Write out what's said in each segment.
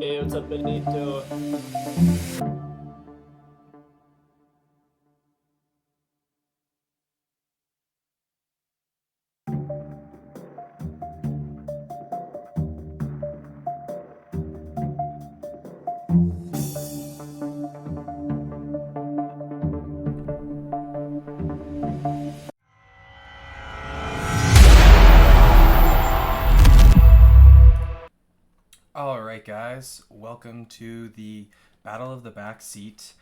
Hey, what's up, Benitto? Alright guys, welcome to the Battle of the Backseat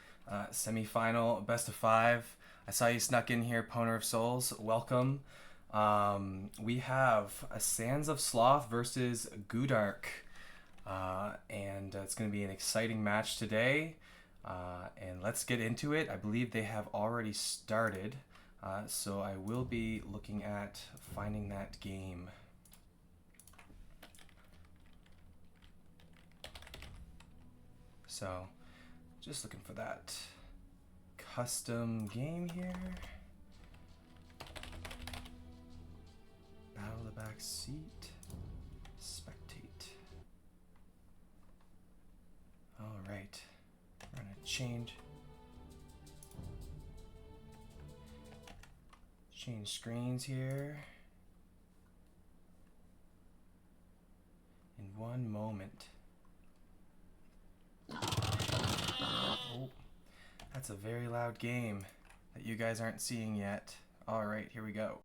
semi-final best of 5. I saw you snuck in here, Pwner of Souls. Welcome. We have a SANDSOFSLOTH versus GOUDAARK. And it's going to be an exciting match today. And let's get into it. I believe they have already started. So I will be looking at finding that game. So Just looking for that custom game here. Battle of the back seat. Spectate. All right. We're gonna change screens here. In one moment. Oh, that's a very loud game that you guys aren't seeing yet. All right, here we go.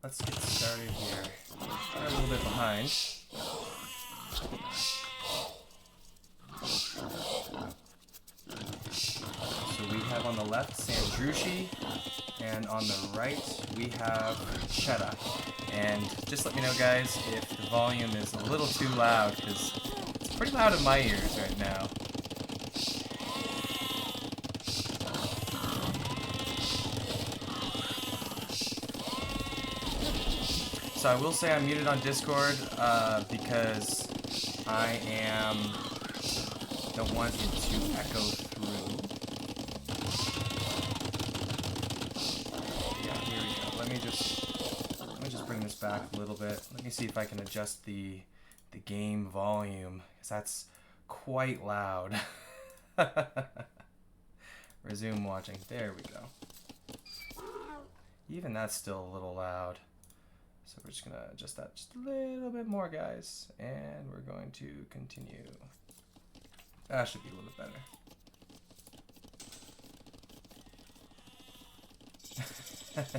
Let's get started here. We're a little bit behind. So we have on the left Sandrushi, and on the right we have Cheddar. And just let me know, guys, if the volume is a little too loud, because it's pretty loud in my ears right now. So I will say I'm muted on Discord because I don't want it to echo through. Yeah, here we go. Let me just bring this back a little bit. Let me see if I can adjust the game volume, because that's quite loud. Resume watching. There we go. Even that's still a little loud. So we're just gonna adjust that just a little bit more, guys, and we're going to continue. That should be a little bit better.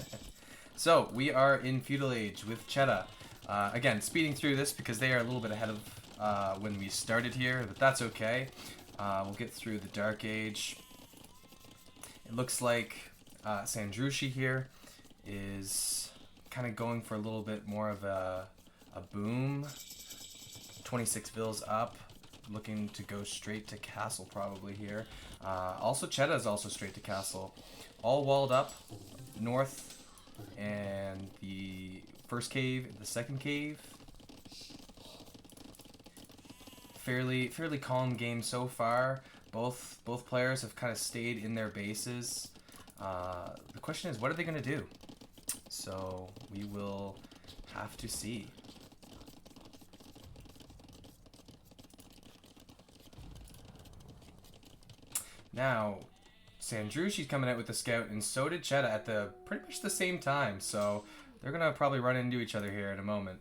So we are in Feudal Age with Cheddar. Again, speeding through this because they are a little bit ahead of when we started here, but that's okay. We'll get through the Dark Age. It looks like Sandrushi here is kind of going for a little bit more of a boom. 26 vills up, looking to go straight to castle probably here. Also Cheddar is also straight to castle. All walled up, north, and the first cave, the second cave. Fairly calm game so far. Both players have kind of stayed in their bases. The question is, what are they going to do? So we will have to see. Now, Sandrushi's coming out with the scout, and so did Cheddar at pretty much the same time. So they're gonna probably run into each other here in a moment.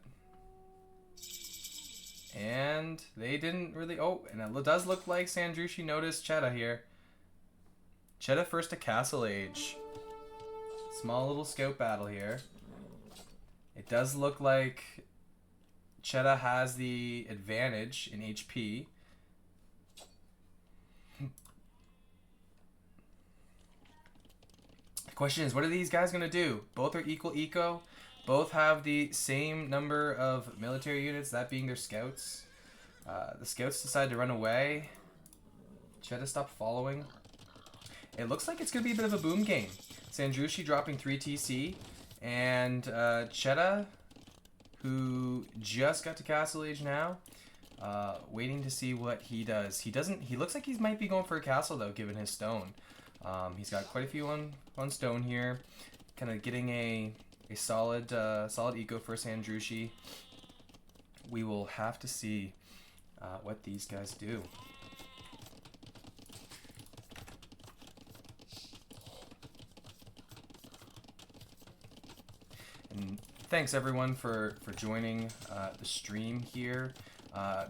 And they didn't really. Oh, and it does look like Sandrushi noticed Cheddar here. Cheddar first to Castle Age. Small little scout battle here. It does look like Cheddar has the advantage in HP. The question is, what are these guys going to do? Both are equal eco. Both have the same number of military units, that being their scouts. The scouts decide to run away. Cheddar stopped following. It looks like it's going to be a bit of a boom game. Sandrushi dropping 3 TC, and Cheddar, who just got to Castle Age now, waiting to see what he does. He looks like he might be going for a castle though, given his stone. He's got quite a few on stone here, kind of getting a solid eco for Sandrushi. We will have to see what these guys do. And thanks everyone for joining the stream here.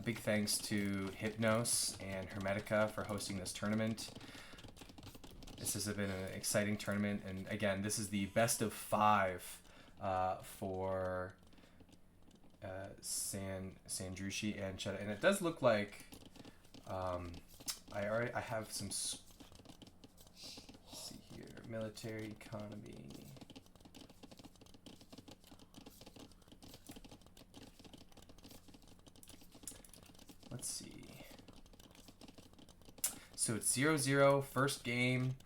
Big thanks to Hypnos and Hermetica for hosting this tournament. This has been an exciting tournament, and again, this is the best of 5 for Sandrushi and Cheddar. And it does look like I have some. Let's see here, military economy. Let's see. So it's 0-0, first game.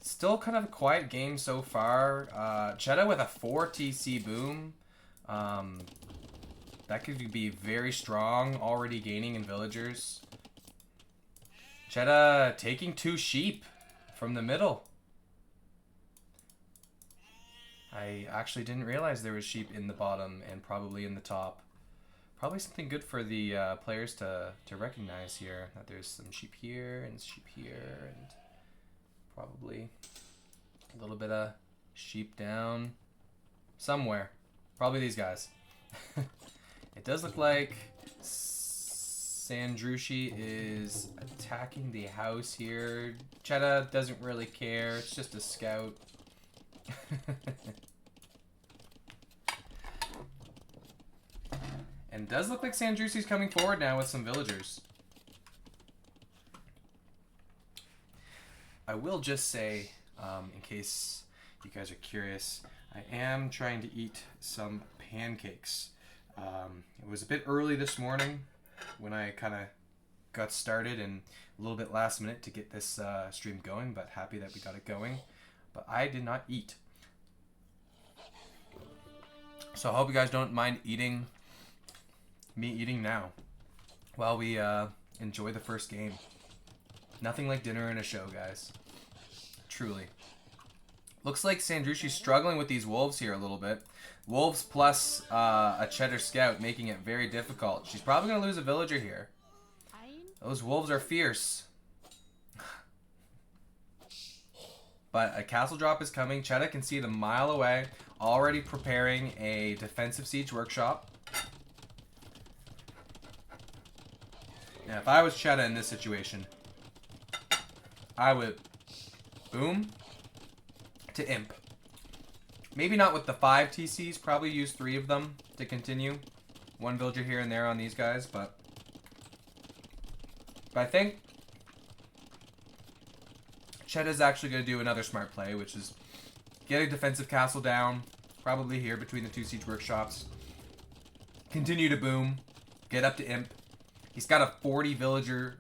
Still kind of a quiet game so far. Cheddar with a 4 TC boom. That could be very strong, already gaining in villagers. Cheddar taking 2 sheep from the middle. I actually didn't realize there was sheep in the bottom and probably in the top. Probably something good for the players to recognize here, that there's some sheep here and sheep here, and probably a little bit of sheep down somewhere. Probably these guys. It does look like Sandrushi is attacking the house here. Cheddar doesn't really care, it's just a scout. And does look like Sandrushi's coming forward now with some villagers. I will just say, in case you guys are curious, I am trying to eat some pancakes. It was a bit early this morning when I kind of got started and a little bit last minute to get this stream going, but happy that we got it going. But I did not eat. So I hope you guys don't mind me eating now while we enjoy the first game. Nothing like dinner and a show, guys. Truly. Looks like Sandrushi's struggling with these wolves here a little bit. Wolves plus a cheddar scout, making it very difficult. She's probably going to lose a villager here. Those wolves are fierce. But a castle drop is coming. Cheddar can see it a mile away. Already preparing a defensive siege workshop. Now, if I was Cheddar in this situation, I would boom to imp. Maybe not with the 5 TCs, probably use 3 of them to continue. 1 villager here and there on these guys, but I think Cheddar's actually going to do another smart play, which is get a defensive castle down, probably here between the 2 siege workshops. Continue to boom, get up to imp. He's got a 40 villager,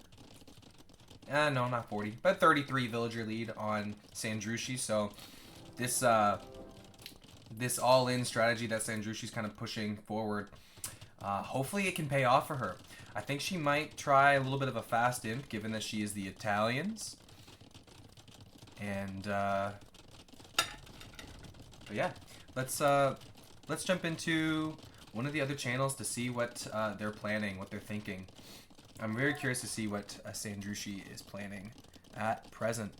no, not 40, but 33 villager lead on Sandrushi, so this this all-in strategy that Sandrushi's kind of pushing forward, hopefully it can pay off for her. I think she might try a little bit of a fast imp, given that she is the Italians. And, but yeah, let's jump into one of the other channels to see what they're planning, what they're thinking. I'm very curious to see what Sandrushi is planning at present.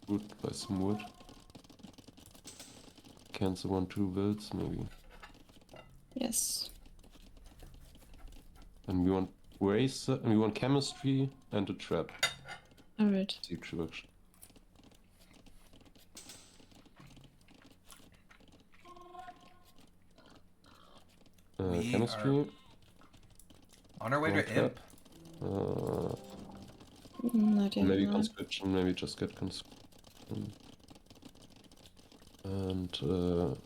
Wood by some wood. Cancel 1-2 builds maybe. Yes. And we want race, and we want chemistry and a trap. Alright. Siege workshop. We Chemistry. On our way One to trap. imp. Not yet. Maybe no. conscription, maybe just get conscription. And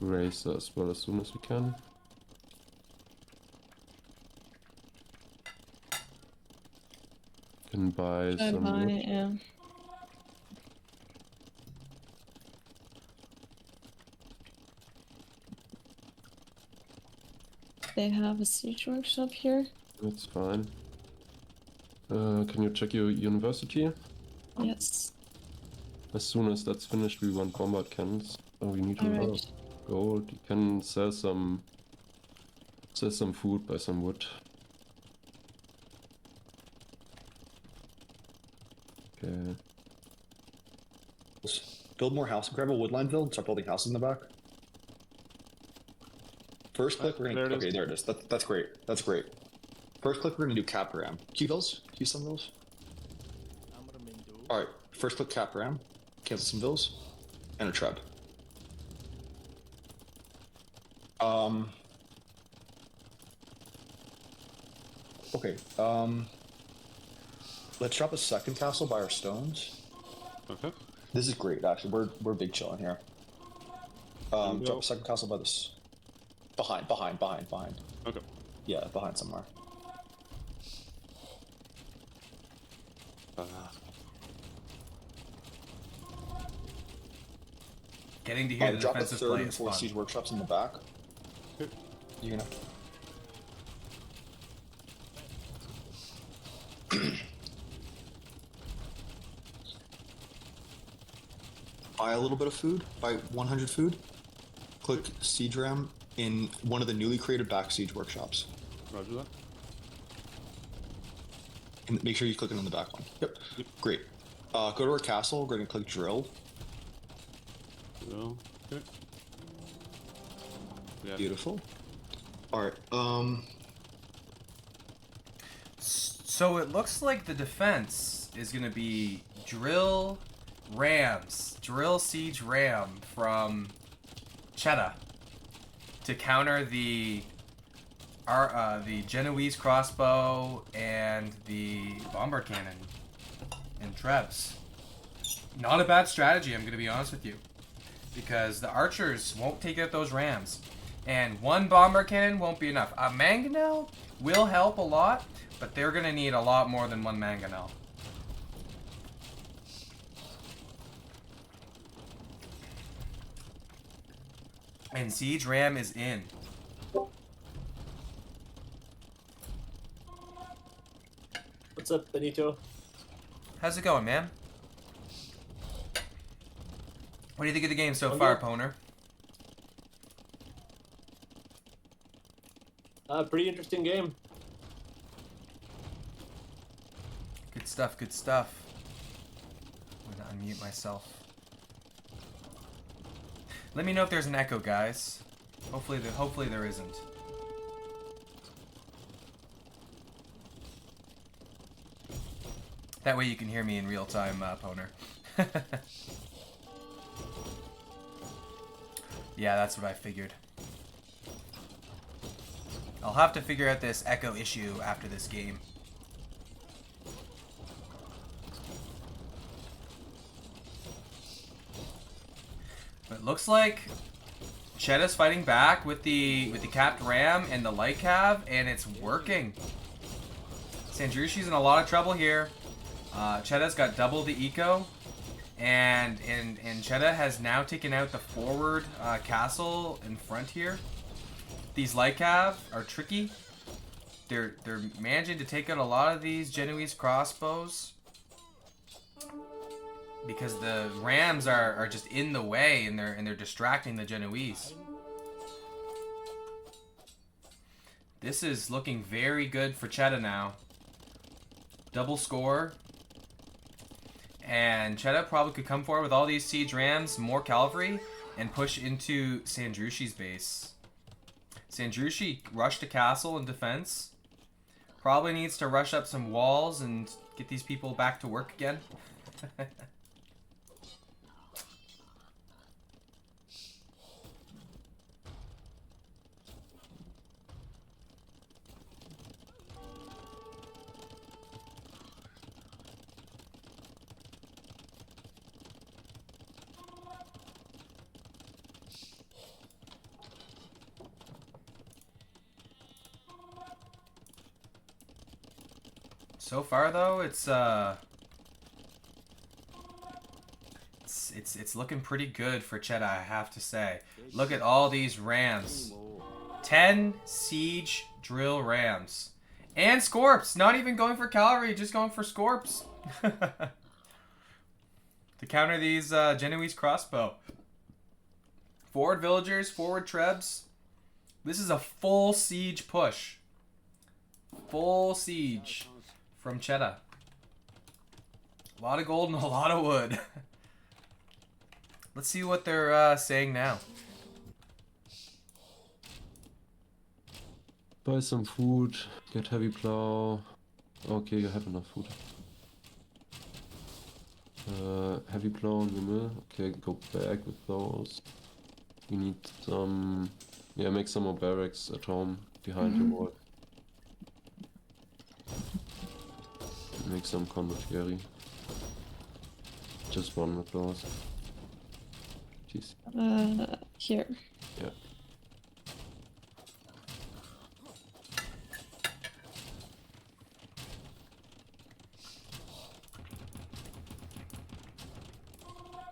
race as well as soon as we can. Can buy Try some buy, wood. yeah. They have a siege workshop here. That's fine. Can you check your university? Yes. As soon as that's finished, we want bombard cannons. Oh, we need a lot of Alright. gold. You can sell some food, buy some wood. Okay. Build more houses. Grab a woodline build. Start building houses in the back. First click, we're gonna. Okay, there it is. That's great. That's great. First click, we're gonna do cap ram. Q vills. Q some vills. All right. First click cap ram. Cancel some vills, and a trap. Okay. Let's drop a second castle by our stones. Okay. This is great, actually. We're big chilling here. Drop a second castle by this. Behind. Okay. Yeah, behind somewhere. Getting to hear the Drop a defensive third play and is fourth fun. siege workshops in the back. You're gonna. Buy a little bit of food. Buy 100 food. Click siege ram in one of the newly created back siege workshops. Roger that. And make sure you click it on the back one. Yep. Great. Go to our castle. We're going to click drill. Well, okay. Yeah. Beautiful. All right. So it looks like the defense is going to be drill rams, drill siege ram from Cheddar to counter the Genoese crossbow and the bomber cannon and trebs. Not a bad strategy, I'm going to be honest with you, because the archers won't take out those rams, and one bomber cannon won't be enough. A mangonel will help a lot, but they're going to need a lot more than one mangonel. And siege ram is in. What's up, Benito? How's it going, man? What do you think of the game so I'm far, good. Pwner? Pretty interesting game. Good stuff, good stuff. I'm gonna unmute myself. Let me know if there's an echo, guys. Hopefully there isn't. That way you can hear me in real time, Pwner. Yeah, that's what I figured. I'll have to figure out this echo issue after this game. But it looks like Chedda's fighting back with the capped ram and the light cav, and it's working. Sandrushi's in a lot of trouble here. Chedda's got double the eco, and Chedda has now taken out the forward castle in front here. These light cav are tricky. They're managing to take out a lot of these Genoese crossbows because the rams are just in the way, and they're distracting the Genoese. This is looking very good for Chedda now. Double score. And Chedda probably could come forward with all these siege rams, more cavalry, and push into Sandrushi's base. Sandrushi rushed a castle in defense. Probably needs to rush up some walls and get these people back to work again. So far, though, it's looking pretty good for Chedda, I have to say. Look at all these rams. 10 siege drill rams. And Scorps! Not even going for cavalry, just going for Scorps. To counter these Genoese crossbow. Forward villagers, forward trebs. This is a full siege push. Full siege from Chedda. A lot of gold and a lot of wood. Let's see what they're saying now. Buy some food, get heavy plow. Okay, you have enough food. Heavy plow in the mill. Okay, go back with those. We need some... Yeah, make some more barracks at home behind the wall. Make some condottieri. Just one with those. Jeez. Here. Yeah.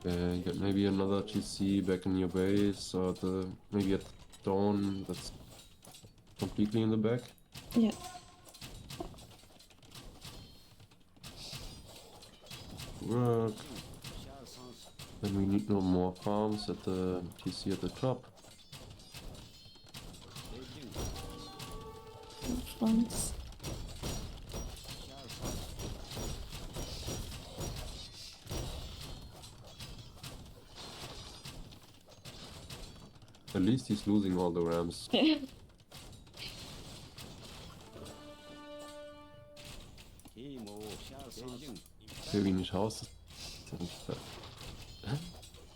Get maybe another GC back in your base, or maybe at dawn. That's completely in the back. Yeah. Work. Then we need no more farms at the GC at the top. Once. At least he's losing all the rams. Okay, we need houses.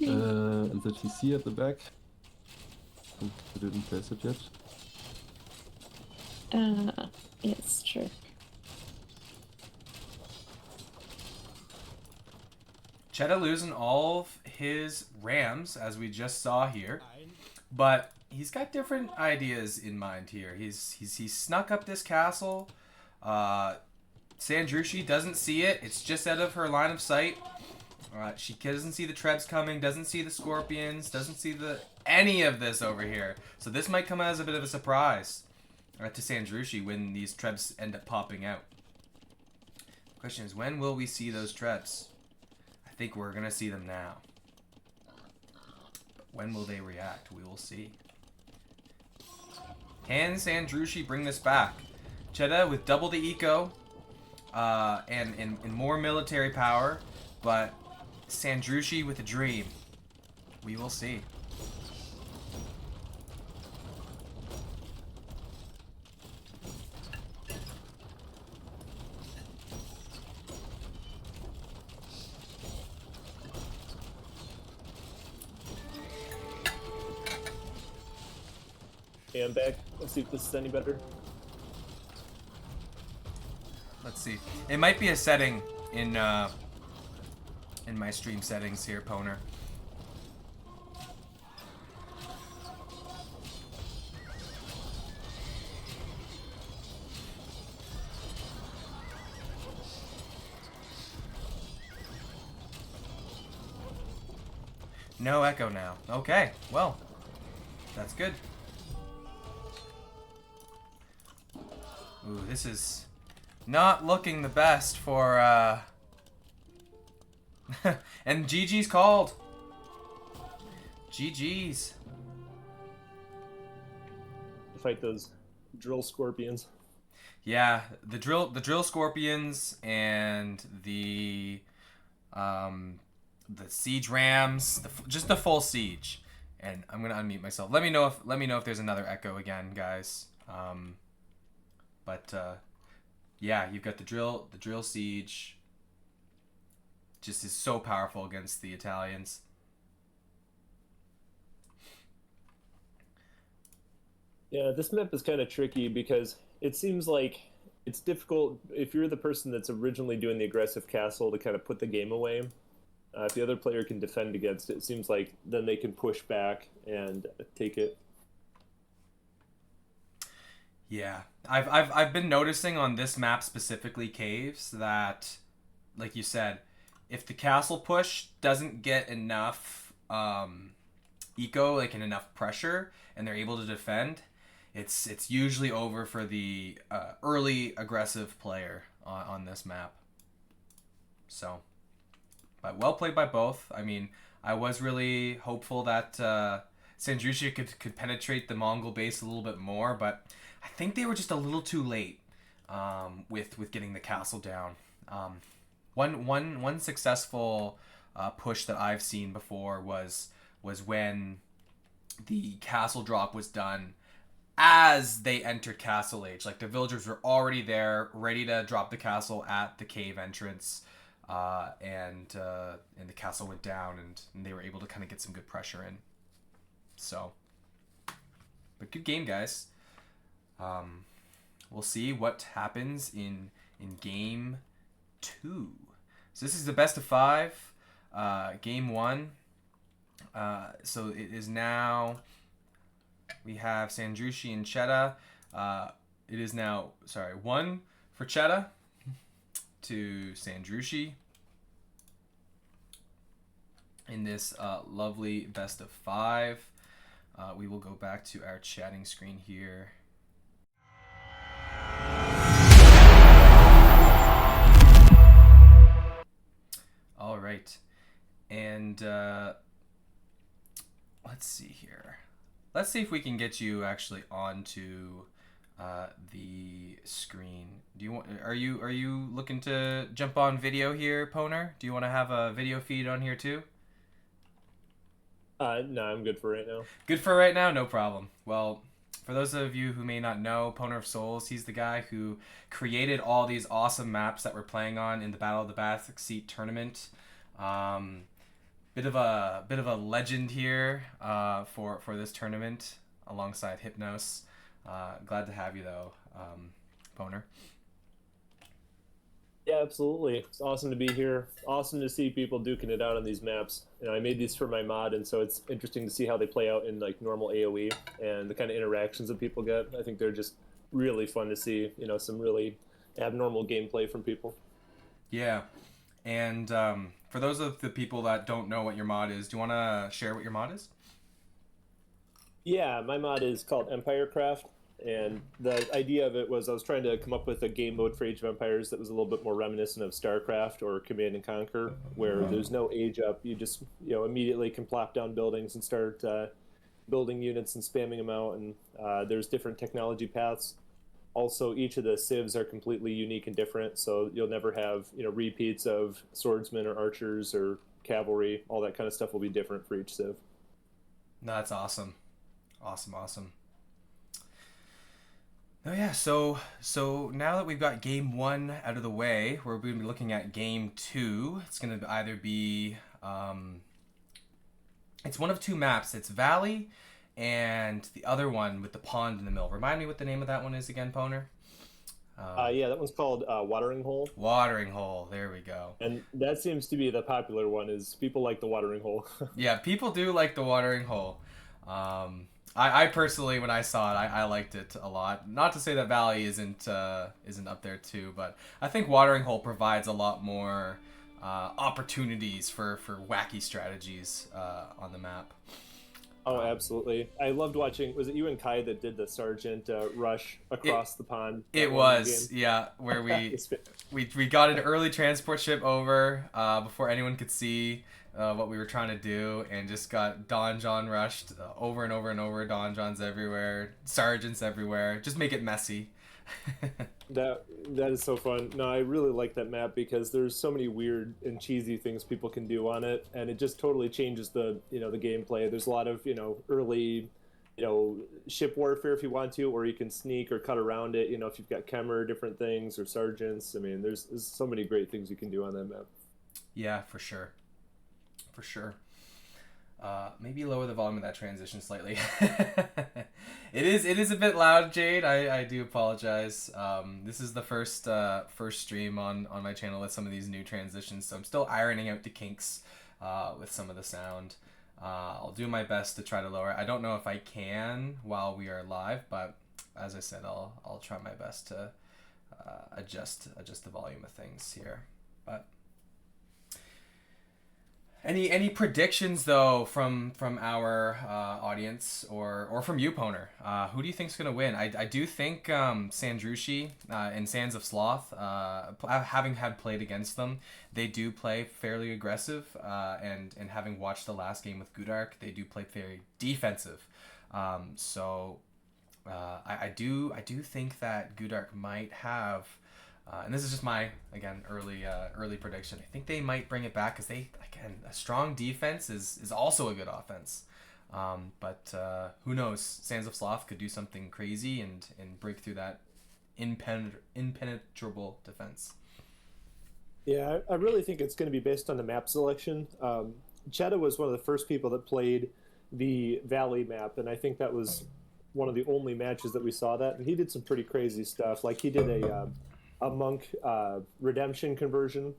And the GC at the back. I think we didn't place it yet. Yes, sure. Cheddar losing all of his rams, as we just saw here, but he's got different ideas in mind here. He's snuck up this castle. Sandrushi doesn't see it. It's just out of her line of sight. She doesn't see the Trebs coming, doesn't see the Scorpions, doesn't see any of this over here. So this might come as a bit of a surprise to Sandrushi when these Trebs end up popping out. The question is, when will we see those Trebs? I think we're going to see them now. But when will they react? We will see. Can Sandrushi bring this back? Cheddar with double the eco and more military power, but Sandrushi with a dream. We will see. Okay, I'm back. Let's see if this is any better. Let's see. It might be a setting in my stream settings here, Pwner. No echo now. Okay, well, that's good. Ooh, this is not looking the best for, and GG's called. GG's. Fight those drill scorpions. Yeah, the drill scorpions and the siege rams, just the full siege. And I'm gonna unmute myself. Let me know if there's another echo again, guys. Yeah, you've got the drill siege. Just is so powerful against the Italians. Yeah, this map is kind of tricky because it seems like it's difficult if you're the person that's originally doing the aggressive castle to kind of put the game away. If the other player can defend against it, it seems like then they can push back and take it. Yeah, I've been noticing on this map specifically, Caves, that, like you said, if the castle push doesn't get enough eco, like, and enough pressure, and they're able to defend, it's usually over for the early aggressive player on this map. So, but well played by both. I mean, I was really hopeful that Sandrushi could penetrate the Mongol base a little bit more, but I think they were just a little too late with getting the castle down. One successful push that I've seen before was when the castle drop was done as they entered Castle Age. Like, the villagers were already there, ready to drop the castle at the cave entrance, and the castle went down, and they were able to kind of get some good pressure in. So, but good game, guys. We'll see what happens in game 2. So this is the best of 5, game 1. So it is now, we have Sandrushi and Cheddar. It is now, 1 for Cheddar to Sandrushi. in this lovely best of 5. We will go back to our chatting screen here. All right, and let's see here. Let's see if we can get you actually onto the screen. Do you want? Are you looking to jump on video here, Pwner? Do you want to have a video feed on here too? No, I'm good for right now. Good for right now, no problem. Well, for those of you who may not know, Pwner of Souls, he's the guy who created all these awesome maps that we're playing on in the Battle of the Back Seat tournament. Bit of a legend here for this tournament alongside Hypnos. Glad to have you though, Pwner. Yeah, absolutely. It's awesome to be here. Awesome to see people duking it out on these maps. I made these for my mod, and so it's interesting to see how they play out in like normal AoE and the kind of interactions that people get. I think they're just really fun to see. Some really abnormal gameplay from people. Yeah, and for those of the people that don't know what your mod is, do you want to share what your mod is? Yeah, my mod is called Empirecraft. And the idea of it was I was trying to come up with a game mode for Age of Empires that was a little bit more reminiscent of StarCraft or Command and Conquer, where there's no age up. You just immediately can plop down buildings and start building units and spamming them out. And there's different technology paths. Also, each of the civs are completely unique and different, so you'll never have repeats of swordsmen or archers or cavalry. All that kind of stuff will be different for each civ. That's awesome, awesome. Oh yeah, so now that we've got game 1 out of the way, we're going to be looking at game 2. It's going to either be it's one of 2 maps. It's Valley, and the other one with the pond in the middle. Remind me what the name of that one is again, Pwner. Yeah, that one's called Watering Hole. Watering Hole. There we go. And that seems to be the popular one. Is people like the Watering Hole. Yeah, people do like the Watering Hole. I personally, when I saw it, I liked it a lot. Not to say that Valley isn't up there too, but I think Watering Hole provides a lot more opportunities for wacky strategies on the map. Oh, absolutely. I loved watching, was it you and Kai that did the Sergeant rush across the pond? It was, yeah, where we got an early transport ship over before anyone could see what we were trying to do, and just got Don John rushed over and over and over. Don Johns everywhere, sergeants everywhere. Just make it messy. That is so fun. No, I really like that map because there's so many weird and cheesy things people can do on it, and it just totally changes the the gameplay. There's a lot of early ship warfare if you want to, or you can sneak or cut around it. If you've got Kemmer, different things, or sergeants. I mean, there's so many great things you can do on that map. Yeah, for sure. For sure. Maybe lower the volume of that transition slightly. It is a bit loud, Jade. I do apologize. This is the first stream on my channel with some of these new transitions, so I'm still ironing out the kinks with some of the sound. I'll do my best to try to lower it. I don't know if I can while we are live, but as I said, I'll try my best to adjust the volume of things here. But any predictions though from our audience or from you, Pwner? Who do you think's gonna win? I do think Sandrushi and Sands of Sloth, having had played against them, they do play fairly aggressive, and having watched the last game with GOUDAARK, they do play very defensive. So I do think that GOUDAARK might have. And this is just my, again, early prediction. I think they might bring it back because a strong defense is also a good offense. But who knows? Sands of Sloth could do something crazy and break through that impenetrable defense. Yeah, I really think it's going to be based on the map selection. Chetta was one of the first people that played the Valley map, and I think that was one of the only matches that we saw that. And he did some pretty crazy stuff. Like he did a monk redemption conversion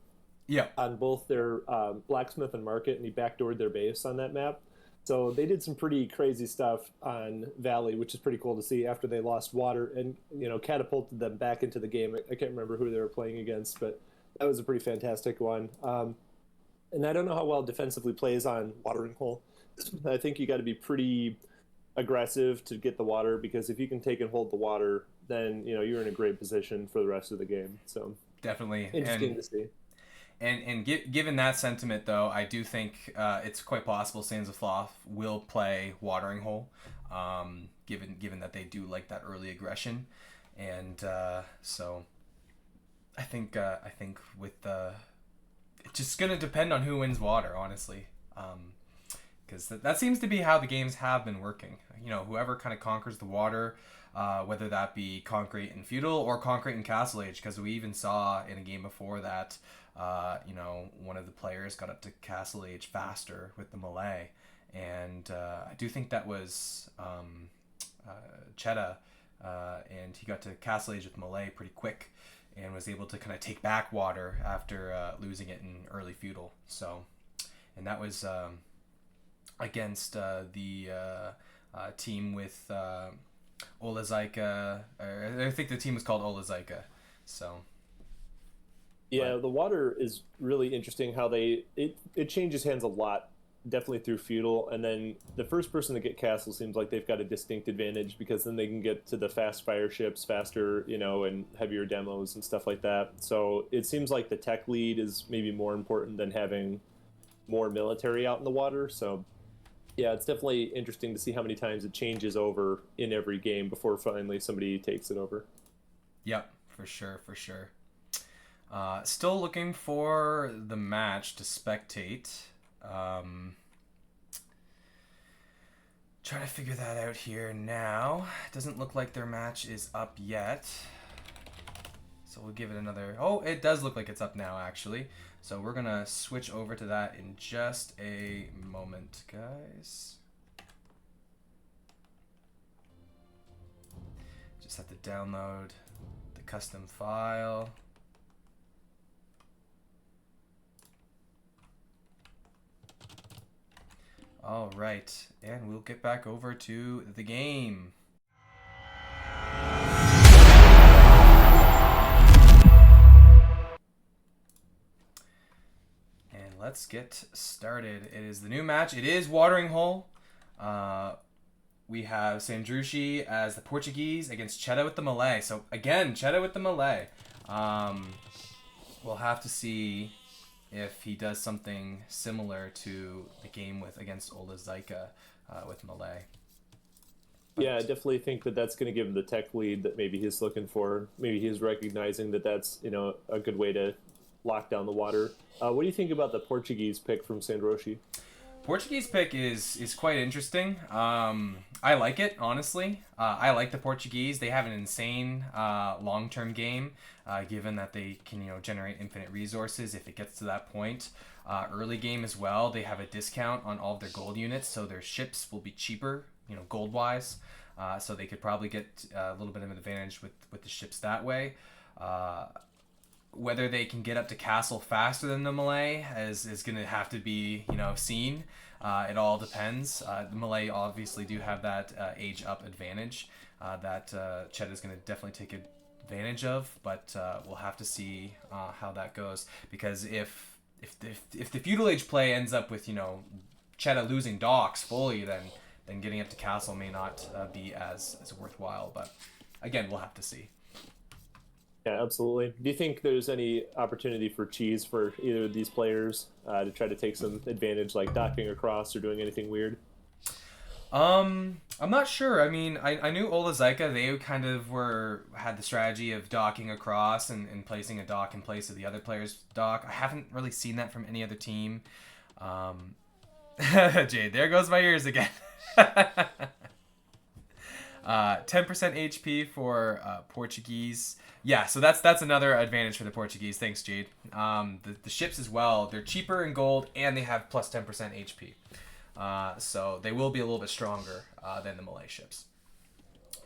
on both their blacksmith and market, and he backdoored their base on that map. So they did some pretty crazy stuff on Valley, which is pretty cool to see after they lost water and catapulted them back into the game. I can't remember who they were playing against, but that was a pretty fantastic one. And I don't know how well defensively plays on watering hole. I think you got to be pretty aggressive to get the water, because if you can take and hold the water, then you're in a great position for the rest of the game. So Definitely. interesting to see. Given that sentiment, though, I do think it's quite possible SANDSOFSLOTH will play watering hole, given that they do like that early aggression, and so I think with it's just gonna depend on who wins water, honestly, because that seems to be how the games have been working. Whoever kind of conquers the water. Whether that be concrete and feudal or concrete and castle age, because we even saw in a game before that one of the players got up to castle age faster with the melee, and I do think that was Cheta, and he got to castle age with melee pretty quick and was able to kind of take back water after losing it in early feudal. So, and that was against the team with Olazaika, I think the team was called Olazaika. So yeah, the water is really interesting how it changes hands a lot, definitely through feudal, and then the first person to get castle seems like they've got a distinct advantage, because then they can get to the fast fire ships faster, and heavier demos and stuff like that. So it seems like the tech lead is maybe more important than having more military out in the water. So yeah, it's definitely interesting to see how many times it changes over in every game before finally somebody takes it over. Yep, for sure. Still looking for the match to spectate. Trying to figure that out here now. Doesn't look like their match is up yet. So we'll give it another... Oh, it does look like it's up now, actually. So we're going to switch over to that in just a moment, guys. Just have to download the custom file. All right, and we'll get back over to the game. And let's get started. It is the new match. It is Watering Hole. We have Sandrushi as the Portuguese against Cheta with the Malay. So again, Cheta with the Malay. We'll have to see if he does something similar to the game against Olazaika with Malay. Yeah, I definitely think that that's going to give him the tech lead that maybe he's looking for. Maybe he's recognizing that that's a good way to lock down the water. What do you think about the Portuguese pick from Sandroshi? Portuguese pick is quite interesting. I like it, honestly. I like the Portuguese. They have an insane long-term game, given that they can generate infinite resources if it gets to that point. Early game as well, they have a discount on all of their gold units, so their ships will be cheaper, gold-wise. So they could probably get a little bit of an advantage with the ships that way. Whether they can get up to castle faster than the Malay is going to have to be, seen. It all depends. The Malay obviously do have that age up advantage that Chet is going to definitely take advantage of, but we'll have to see how that goes, because if the feudal age play ends up with Cheta losing docks fully, then getting up to castle may not be as worthwhile. But again, we'll have to see. Yeah, absolutely. Do you think there's any opportunity for cheese for either of these players to try to take some advantage, like docking across or doing anything weird? I'm not sure. I mean, I knew Olazaika, they kind of had the strategy of docking across and placing a dock in place of the other player's dock. I haven't really seen that from any other team. Jade, there goes my ears again. 10% HP for Portuguese. Yeah, so that's another advantage for the Portuguese. Thanks, Jade. The ships as well, they're cheaper in gold and they have plus 10% HP. So they will be a little bit stronger than the Malay ships.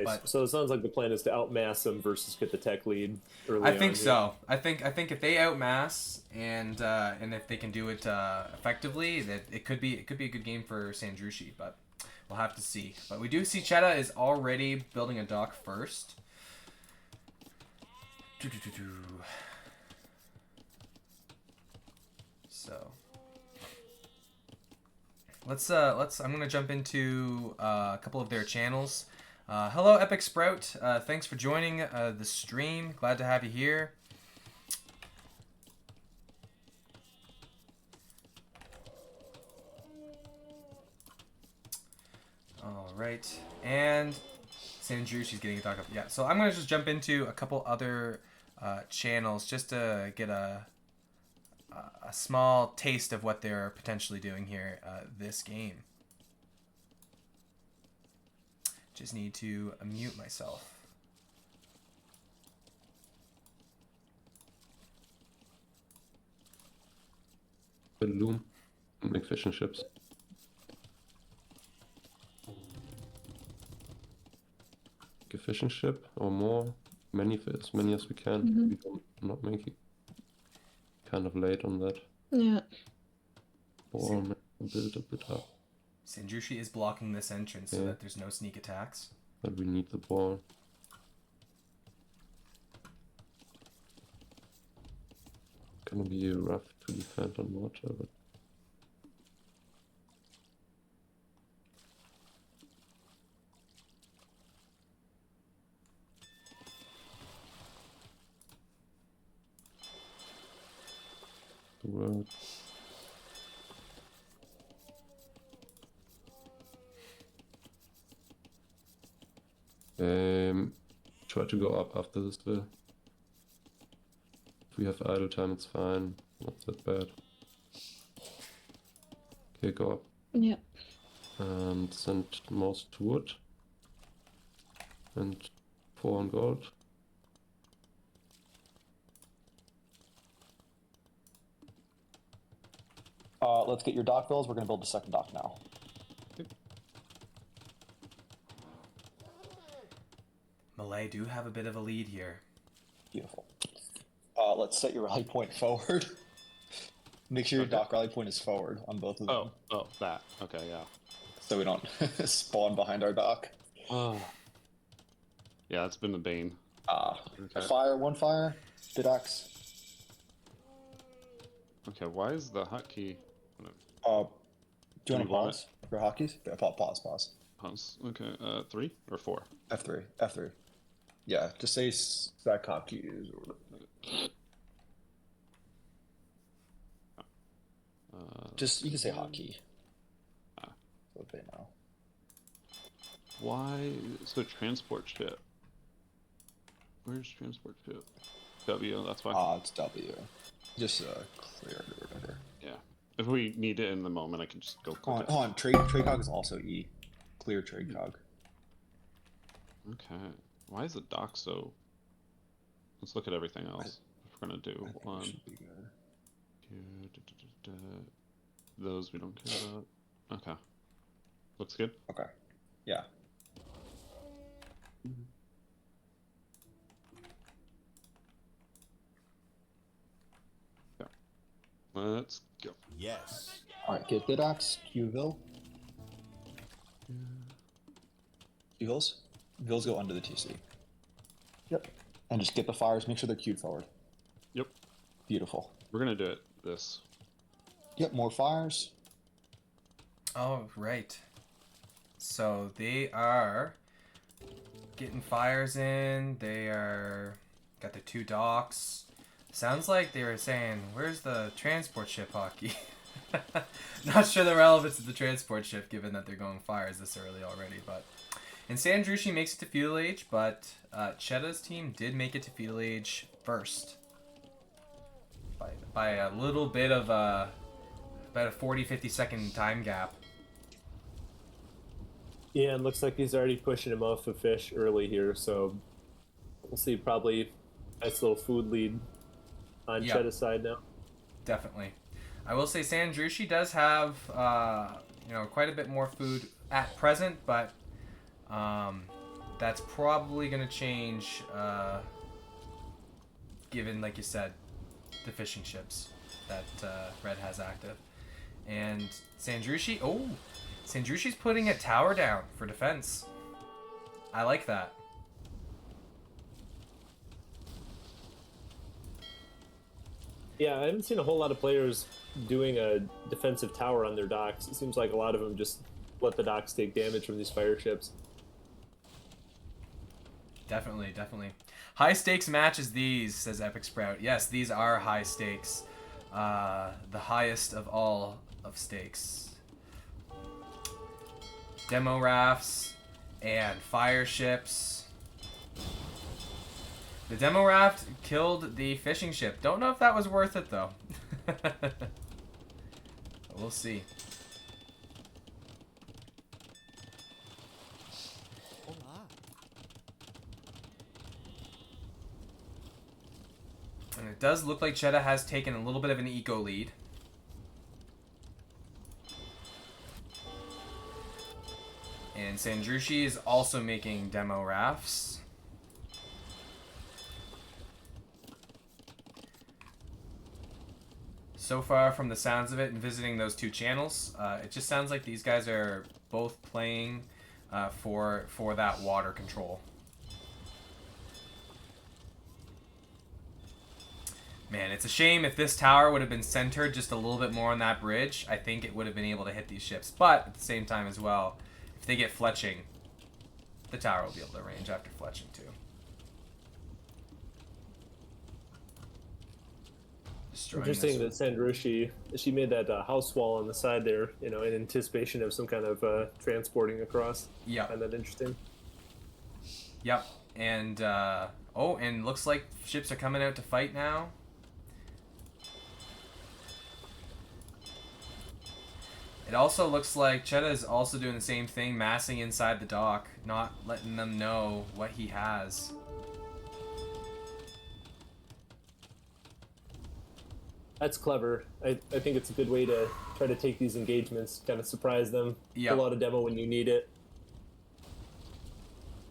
But, so it sounds like the plan is to outmass them versus get the tech lead early on. I think so. I think if they outmass and if they can do it effectively, that it could be a good game for Sandrushi, but we'll have to see. But we do see Cheta is already building a dock first. So I'm gonna jump into a couple of their channels. Hello, Epic Sprout. Thanks for joining the stream. Glad to have you here. All right, and Sandrew, she's getting a dog up. Yeah, so I'm gonna just jump into a couple other channels just to get a small taste of what they're potentially doing here this game. Just need to mute myself. Loom. Make fish and chips. Make a fish and chip or more. As many as we can. We don't not make it kind of late on that. Yeah. Or build a bit up. Sandrushi is blocking this entrance so that there's no sneak attacks. But we need the ball. Gonna be rough to defend on water, but the world. Try to go up after this bill. If we have idle time, it's fine. Not that bad. Okay, go up. Yeah. And send most to wood. And 4 on gold. Let's get your dock bills. We're going to build the second dock now. Malay do have a bit of a lead here. Beautiful. Let's set your rally point forward. Make sure your dock rally point is forward on both of them. Oh, that. Okay, yeah. So we don't spawn behind our dock. Oh. Yeah, that's been the bane. Okay. Fire, one fire. Bidax. Okay, why is the hotkey? Do you want to pause for hotkeys? Yeah, pause. Pause. Okay, 3 or 4? F3. F3. Yeah, just say stack hotkeys or whatever. Just, you can say hotkey. So they know. Why? So transport ship. Where's transport ship? W, that's why. It's W. Just clear it or whatever. Yeah. If we need it in the moment, I can just go click it. Hold on. Trade cog is also E. Clear trade cog. Okay. Why is the dock so... Let's look at everything else. If we're gonna do one. Those we don't care about. Okay. Looks good. Okay. Yeah. Yeah. Let's go. Yes. Alright, get Bidax, Qville. Qvilles? Vills go under the TC. Yep. And just get the fires, make sure they're queued forward. Yep. Beautiful. We're gonna do it this. Yep, more fires. Oh, right. So they are getting fires in. They are got the 2 docks. Sounds like they were saying, where's the transport ship hockey? Not sure the relevance of the transport ship given that they're going fires this early already, but... And Sandrushi makes it to Feudal Age, but Chetta's team did make it to Feudal Age first. By a little bit of about a 40-50 second time gap. Yeah, it looks like he's already pushing him off the fish early here, so we'll see probably nice little food lead on Chetta's side now. Definitely. I will say Sandrushi does have quite a bit more food at present, but that's probably going to change given, like you said, the fishing ships that Red has active. And Sandrushi's putting a tower down for defense. I like that. Yeah, I haven't seen a whole lot of players doing a defensive tower on their docks. It seems like a lot of them just let the docks take damage from these fire ships. Definitely, definitely. High stakes matches these, says Epic Sprout. Yes, these are high stakes. The highest of all of stakes. Demo rafts and fire ships. The demo raft killed the fishing ship. Don't know if that was worth it though. We'll see. And it does look like Cheddar has taken a little bit of an eco lead. And Sandrushi is also making demo rafts. So far, from the sounds of it and visiting those two channels, it just sounds like these guys are both playing for that water control. Man, it's a shame if this tower would have been centered just a little bit more on that bridge. I think it would have been able to hit these ships. But at the same time as well, if they get fletching, the tower will be able to range after fletching too. Interesting that Sandrushi, she made that house wall on the side there, you know, in anticipation of some kind of transporting across. Yeah. I find that interesting. Yep. And, oh, and looks like ships are coming out to fight now. It also looks like Cheddar is also doing the same thing, massing inside the dock, not letting them know what he has. That's clever. I think it's a good way to try to take these engagements, kind of surprise them, Yep. pull out a demo when you need it.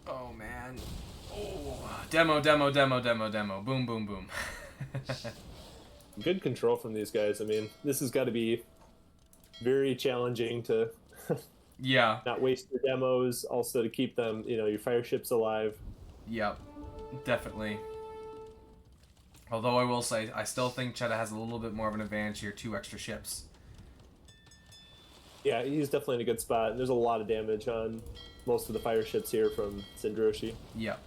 Oh, man. Oh. Demo, demo, demo, demo, demo. Boom, boom, boom. Good control from these guys. I mean, this has got to be very challenging to Yeah. not waste your demos, also to keep them, you know, your fire ships alive. Yep. Definitely. Although I will say, I still think Cheddar has a little bit more of an advantage here. 2 extra ships. Yeah, he's definitely in a good spot, and there's a lot of damage on most of the fire ships here from Sandroshi. Yep.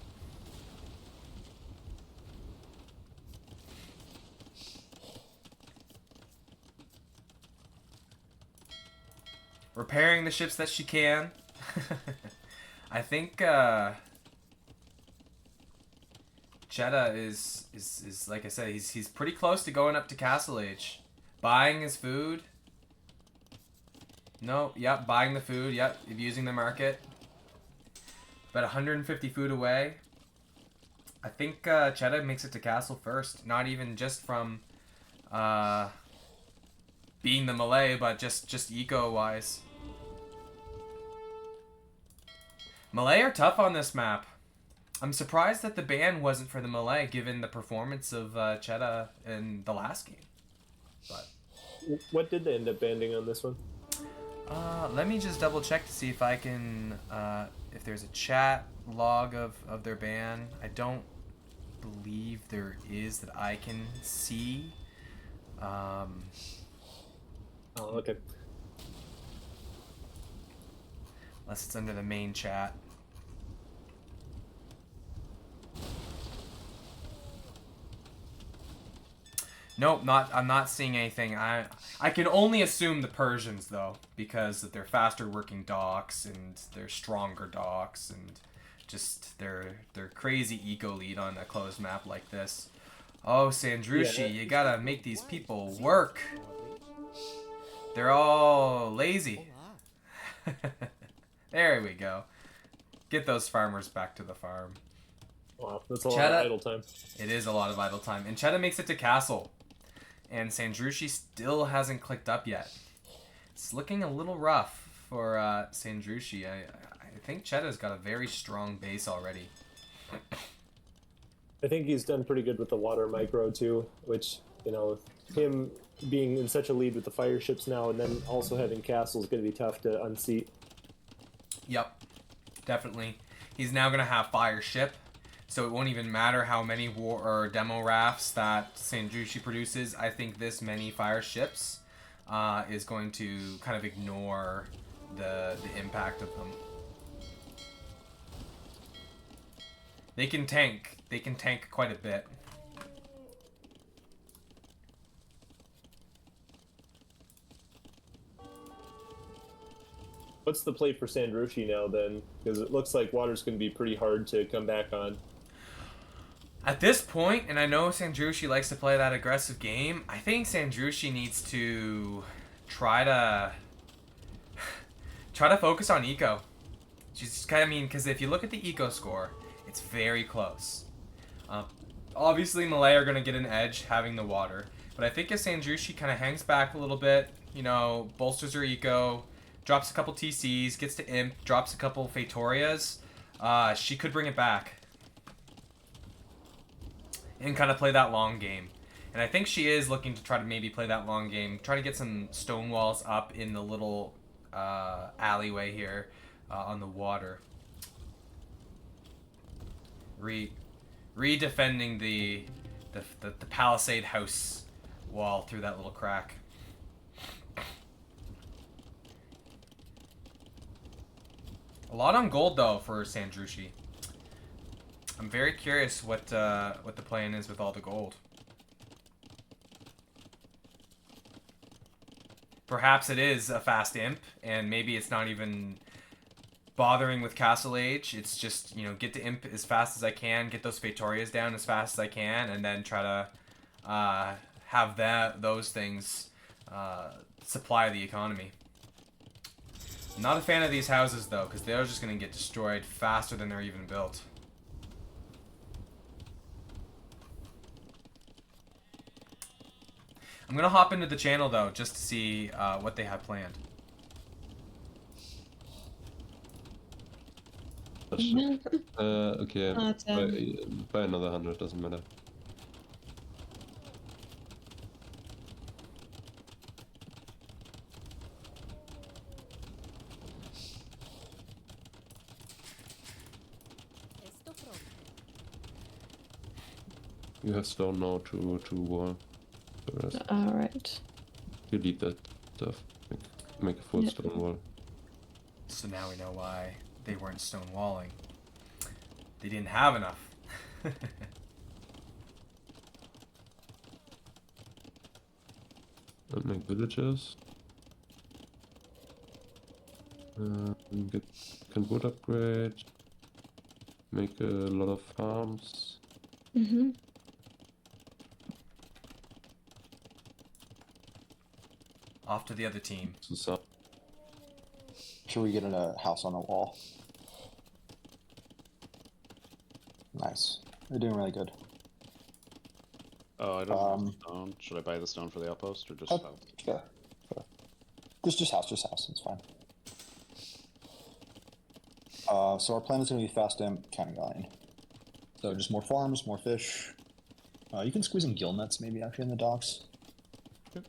Repairing the ships that she can. I think Cheddar is like I said, he's pretty close to going up to Castle Age. Buying his food. No, yep, buying the food, yep, using the market. About 150 food away. I think Cheddar makes it to Castle first. Not even just from being the Malay, but just eco-wise. Malay are tough on this map. I'm surprised that the ban wasn't for the Malay, given the performance of Cheddar in the last game. But What did they end up banding on this one? let me just double check to see if I can, if there's a chat log of their ban. I don't believe there is that I can see. Oh, okay. Unless it's under the main chat. Nope, I'm not seeing anything. I can only assume the Persians though, because they're faster working docks and they're stronger docks and just they're crazy eco lead on a closed map like this. Oh, Sandrushi, Yeah. you gotta make these people work. They're all lazy. There we go. Get those farmers back to the farm. Wow, that's a lot Cheddar- of idle time. It is a lot of idle time. And Cheddar makes it to Castle. And Sandrushi still hasn't clicked up yet. It's looking a little rough for Sandrushi. I think Cheddar's got a very strong base already. I think he's done pretty good with the water micro too, which, you know, him being in such a lead with the fire ships now and then also having Castle is going to be tough to unseat. Yep, definitely. He's now going to have Fire Ship. so it won't even matter how many war or demo rafts that Sandrushi produces. I think this many fire ships is going to kind of ignore the impact of them. They can tank. They can tank quite a bit. What's the play for Sandroshi now then? Because it looks like water's going to be pretty hard to come back on. At this point, and I know Sandrushi likes to play that aggressive game, I think Sandrushi needs to try to focus on eco. She's kind of because if you look at the eco score, it's very close. Obviously, Malay are going to get an edge having the water, but I think if Sandrushi kind of hangs back a little bit, you know, bolsters her eco, drops a couple TCs, gets to Imp, drops a couple Fatorias, she could bring it back. And kind of play that long game. And I think she is looking to try to maybe play that long game, try to get some stone walls up in the little alleyway here on the water. Re-defending the palisade house wall through that little crack. A lot on gold though for Sandrushi. I'm very curious what the plan is with all the gold. Perhaps it is a fast imp, and maybe it's not even bothering with Castle Age. It's just, you know, get to imp as fast as I can, get those Fatorias down as fast as I can, and then try to have those things supply the economy. I'm not a fan of these houses though, because they're just going to get destroyed faster than they're even built. I'm going to hop into the channel though, just to see what they have planned. Okay, Oh, by another 100, doesn't matter. You have stone now to wall the rest. Alright. Delete that stuff. Make a full Yep. stone wall. So now we know why they weren't stone walling. They didn't have enough. And make villages. Can wood upgrade. Make a lot of farms. Mm-hmm. Off to the other team. So, Should we get in a house on a wall? Nice. They're doing really good. Oh, I don't have stone. Should I buy the stone for the outpost or just Oh, house? sure. Just house. It's fine. So our plan is going to be fast imp, counting line. So just more farms, more fish. You can squeeze in gill nets maybe actually in the docks. Okay.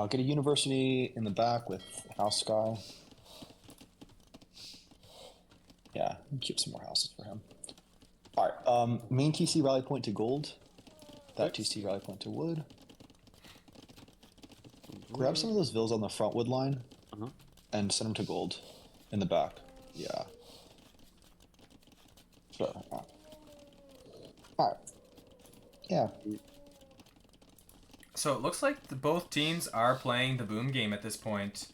Get a university in the back with house sky. Yeah, keep some more houses for him. Alright, main TC rally point to gold. That TC rally point to wood. Grab some of those villas on the front wood line and send them to gold in the back. Yeah. Sure. Alright. Yeah. So it looks like both teams are playing the boom game at this point.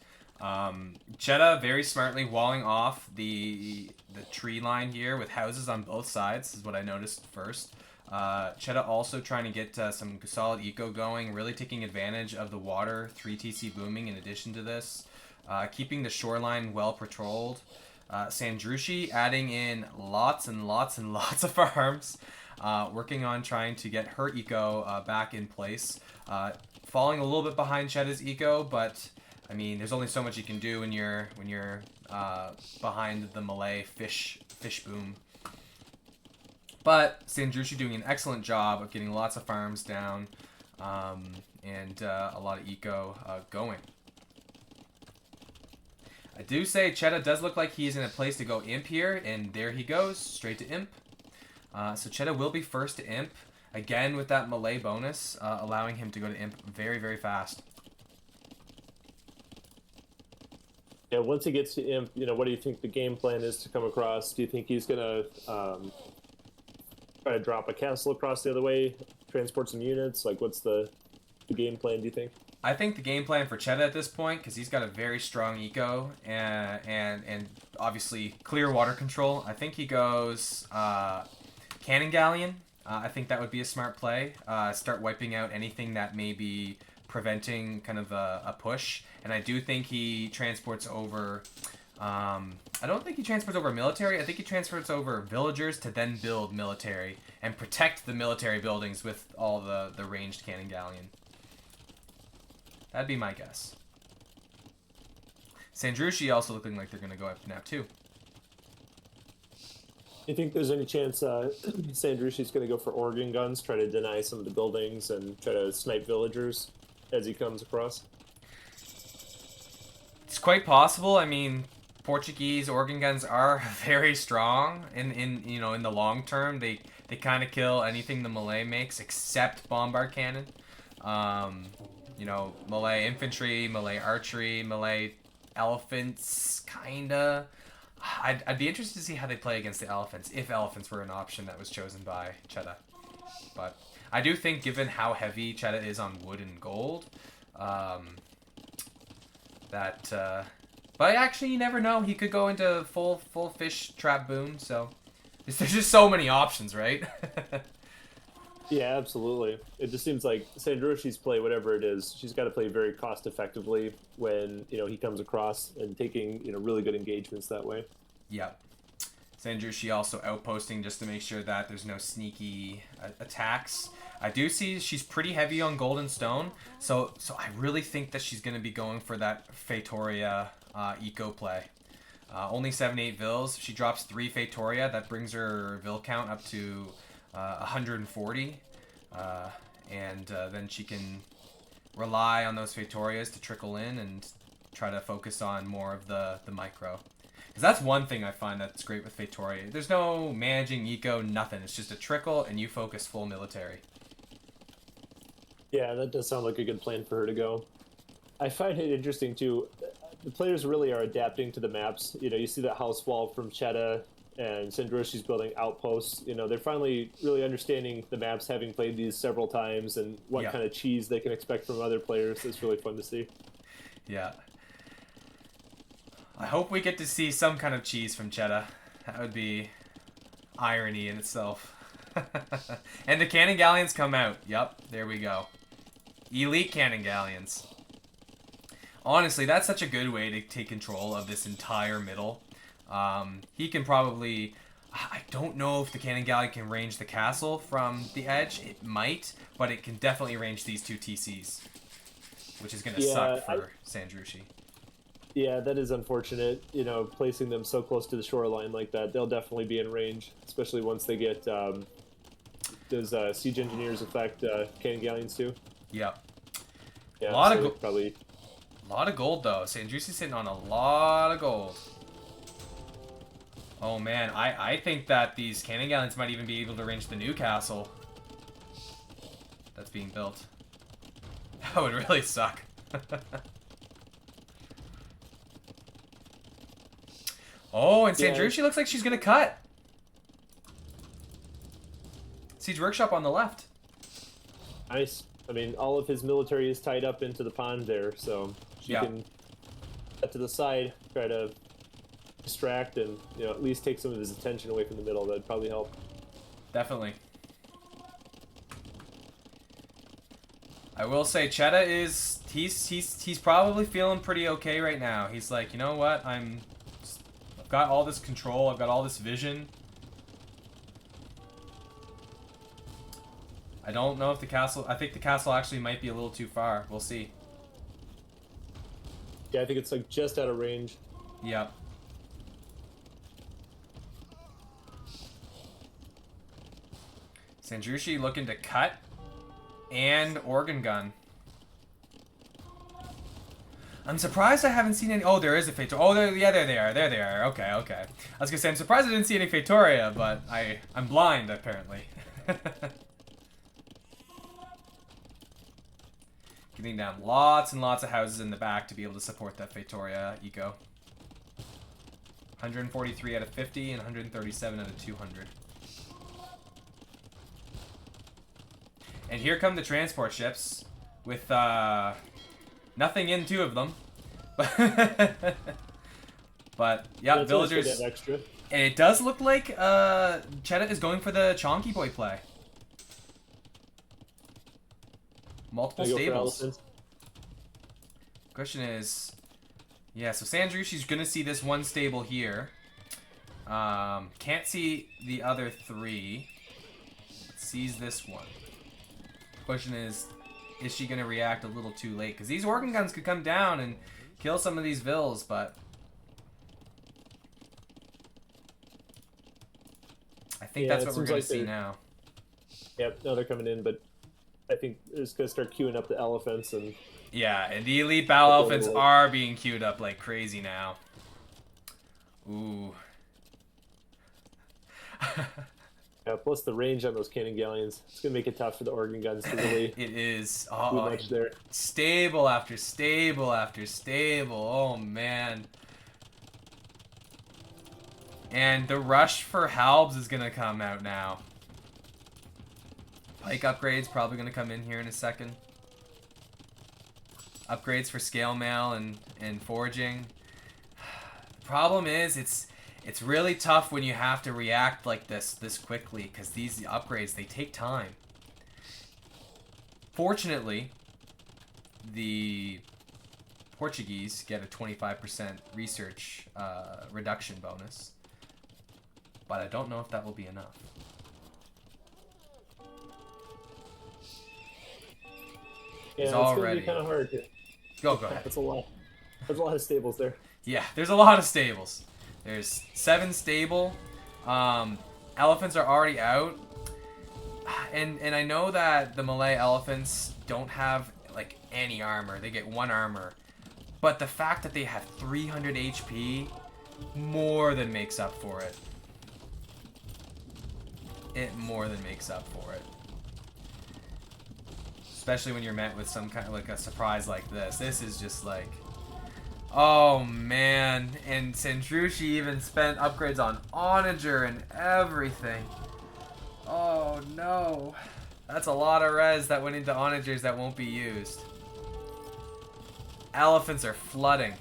Cheddar very smartly walling off the tree line here with houses on both sides is what I noticed first. Cheddar also trying to get some solid eco going, really taking advantage of the water, 3 TC booming in addition to this. Keeping the shoreline well patrolled. Sandrushi adding in lots and lots and lots of farms. Working on trying to get her eco back in place. Falling a little bit behind Chedda's eco, but I mean, there's only so much you can do when you're behind the Malay fish boom. But Sandrushi doing an excellent job of getting lots of farms down and a lot of eco going. I do say Cheddar does look like he's in a place to go Imp here, and there he goes, straight to Imp. So Cheddar will be first to Imp, again with that melee bonus, allowing him to go to Imp very, very fast. Yeah, once he gets to Imp, what do you think the game plan is to come across? Do you think he's going to try to drop a castle across the other way, transport some units? Like, what's the game plan, do you think? I think the game plan for Cheddar at this point, because he's got a very strong eco and obviously clear water control, I think he goes Cannon Galleon. I think that would be a smart play. Start wiping out anything that may be preventing kind of a push. And I do think he transports over... I don't think he transports over military. I think he transports over villagers to then build military and protect the military buildings with all the ranged Cannon Galleon. That'd be my guess. Sandrushi also looking like they're going to go up now too. You think there's any chance Sandrushi's going to go for organ guns, try to deny some of the buildings and try to snipe villagers as he comes across? It's quite possible. I mean, Portuguese organ guns are very strong in the long term. They kind of kill anything the Malay makes except bombard cannon. Malay infantry, Malay archery, Malay elephants, kinda. I'd be interested to see how they play against the elephants, if elephants were an option that was chosen by Cheddar. But I do think, given how heavy Cheddar is on wood and gold, but actually, you never know. He could go into full fish trap boom. So there's just so many options, right? Yeah, absolutely. It just seems like Sandrushi's play, whatever it is, she's got to play very cost effectively when he comes across and taking really good engagements that way. Yep. Sandrushi also outposting just to make sure that there's no sneaky attacks. I do see she's pretty heavy on gold and stone, so I really think that she's going to be going for that Feitoria eco play. Only 78 Vils. If she drops 3 Feitoria, that brings her Vil count up to 140, and then she can rely on those Feitorias to trickle in and try to focus on more of the micro. Because that's one thing I find that's great with Feitoria. There's no managing eco, nothing. It's just a trickle, and you focus full military. Yeah, that does sound like a good plan for her to go. I find it interesting, too. The players really are adapting to the maps. You see that house wall from Cheddar, and Sandrushi's building outposts. They're finally really understanding the maps, having played these several times, and what kind of cheese they can expect from other players. It's really fun to see. Yeah. I hope we get to see some kind of cheese from Cheddar. That would be irony in itself. And the Cannon Galleons come out. Yep, there we go. Elite Cannon Galleons. Honestly, that's such a good way to take control of this entire middle. He can probably... I don't know if the Cannon Galleon can range the castle from the edge. It might, but it can definitely range these 2 TCs. Which is going to suck for Sandrushi. Yeah, that is unfortunate. Placing them so close to the shoreline like that, they'll definitely be in range, especially once they get... does Siege Engineers affect Cannon Galleons too? Yep. Yeah, a lot of gold, though. Sandrushi's sitting on a lot of gold. Oh, man. I think that these Cannon Galleons might even be able to range the new castle that's being built. That would really suck. Oh, and Sandrushi looks like she's going to cut. Siege Workshop on the left. Nice. I mean, all of his military is tied up into the pond there, so she can cut to the side, try to distract, and at least take some of his attention away from the middle. That'd probably help. Definitely. I will say, Cheddar is he's probably feeling pretty okay right now. He's like, you know what? I've got all this control. I've got all this vision. I don't know if the castle... I think the castle actually might be a little too far. We'll see. Yeah, I think it's like just out of range. Yep. Sandrushi looking to cut and organ gun. I'm surprised I haven't seen any. Oh, there is a Fatoria. Oh, yeah, there they are. There they are. Okay, okay. I was gonna say I'm surprised I didn't see any Fatoria, but I'm blind apparently. Getting down lots and lots of houses in the back to be able to support that Fatoria eco. 143 out of 50 and 137 out of 200. And here come the transport ships with nothing in 2 of them. But yeah, That's villagers. nice to get extra. And it does look like Cheddar is going for the Chonky Boy play. Multiple I go for stables. elephants. Question is, yeah, so Sandrushi's gonna see this one stable here. Can't see the other 3. Sees this one. Question is she gonna react a little too late? Because these organ guns could come down and kill some of these vills, but I think that's what we're gonna see now. Yep, no, they're coming in, but I think it's gonna start queuing up the elephants and. Yeah, and the elite battle elephants are being queued up like crazy now. Ooh. Yeah, plus the range on those cannon galleons. It's gonna make it tough for the organ guns to really It is. do Oh, much there. stable after stable after stable. Oh man. And the rush for Halbs is gonna come out now. Pike upgrades probably gonna come in here in a second. Upgrades for scale mail and foraging. Problem is, it's really tough when you have to react like this quickly, because these upgrades, they take time. Fortunately, the Portuguese get a 25% research reduction bonus, but I don't know if that will be enough. Yeah, it's already gonna be kind of hard. Go ahead. That's a lot. There's a lot of stables there. Yeah, there's a lot of stables. There's 7 stable. Elephants are already out. And I know that the Malay elephants don't have like any armor. They get 1 armor. But the fact that they have 300 HP more than makes up for it. It more than makes up for it. Especially when you're met with some kind of like a surprise like this. This is just like, oh man. And Sandrushi even spent upgrades on Onager and everything. Oh no. That's a lot of res that went into Onagers that won't be used. Elephants are flooding.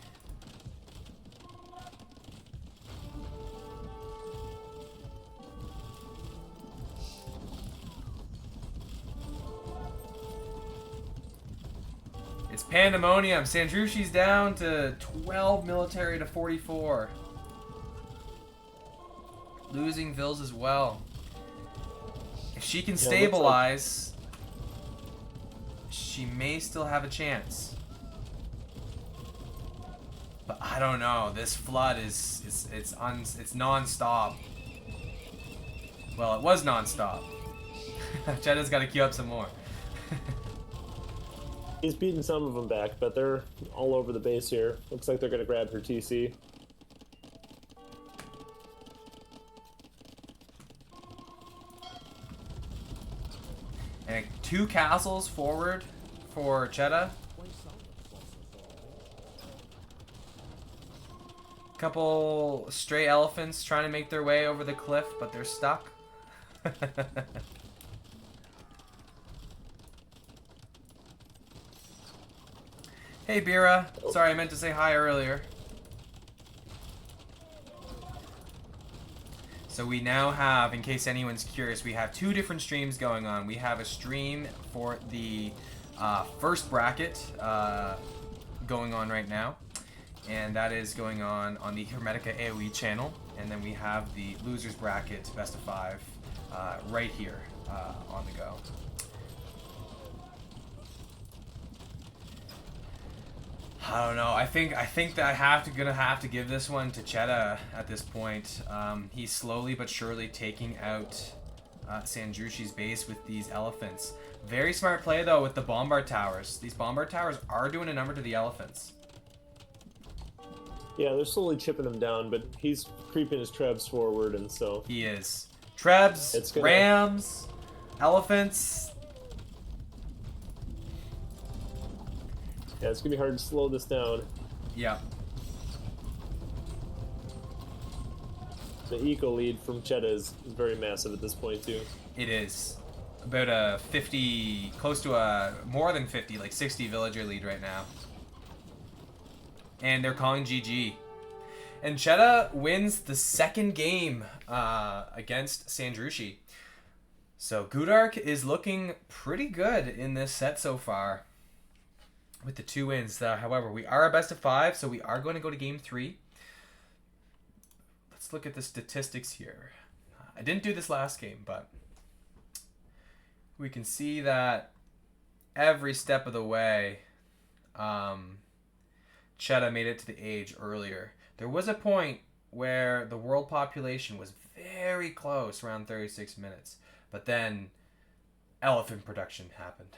It's pandemonium. Sandrushi's down to 12 military to 44. Losing vills as well. If she can stabilize, she may still have a chance. But I don't know. This flood is it's non-stop. Well, it was non-stop. Cheddah's got to queue up some more. He's beaten some of them back, but they're all over the base here. Looks like they're gonna grab her TC. And 2 castles forward for Cheddah. Couple stray elephants trying to make their way over the cliff, but they're stuck. Hey Bira, sorry I meant to say hi earlier. So we now have, in case anyone's curious, we have 2 different streams going on. We have a stream for the first bracket going on right now. And that is going on the Hermetica AoE channel. And then we have the losers bracket best of 5 right here on the go. I don't know. I think that gonna have to give this one to Cheddah at this point. He's slowly but surely taking out Sandrushi's base with these elephants. Very smart play though with the bombard towers. These bombard towers are doing a number to the elephants. Yeah, they're slowly chipping him down, but he's creeping his trebs forward, and so He is. Trebs, It's gonna- rams, elephants. yeah, it's gonna be hard to slow this down. Yeah. The eco lead from Cheddar is very massive at this point too. It is. About a 50, close to a more than 50, like 60 villager lead right now. And they're calling GG. And Cheddar wins the second game against Sandrushi. So GOUDAARK is looking pretty good in this set so far with the 2 wins. However, we are a best of 5, so we are going to go to game 3. Let's look at the statistics here. I didn't do this last game, but we can see that every step of the way, Cheddar made it to the age earlier. There was a point where the world population was very close, around 36 minutes, but then elephant production happened.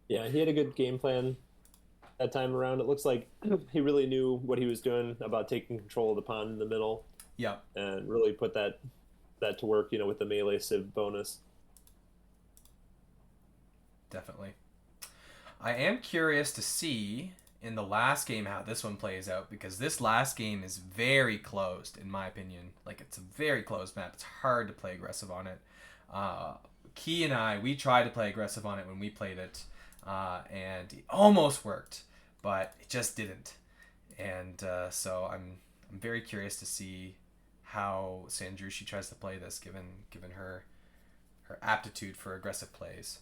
Yeah, he had a good game plan that time around. It looks like he really knew what he was doing about taking control of the pond in the middle. Yep. And really put that to work, you know, with the melee civ bonus. Definitely. I am curious to see in the last game how this one plays out, because this last game is very closed in my opinion. Like, it's a very closed map. It's hard to play aggressive on it. Key and I, we tried to play aggressive on it when we played it, and it almost worked, but it just didn't. And so I'm very curious to see how Sandrushi tries to play this, given her aptitude for aggressive plays.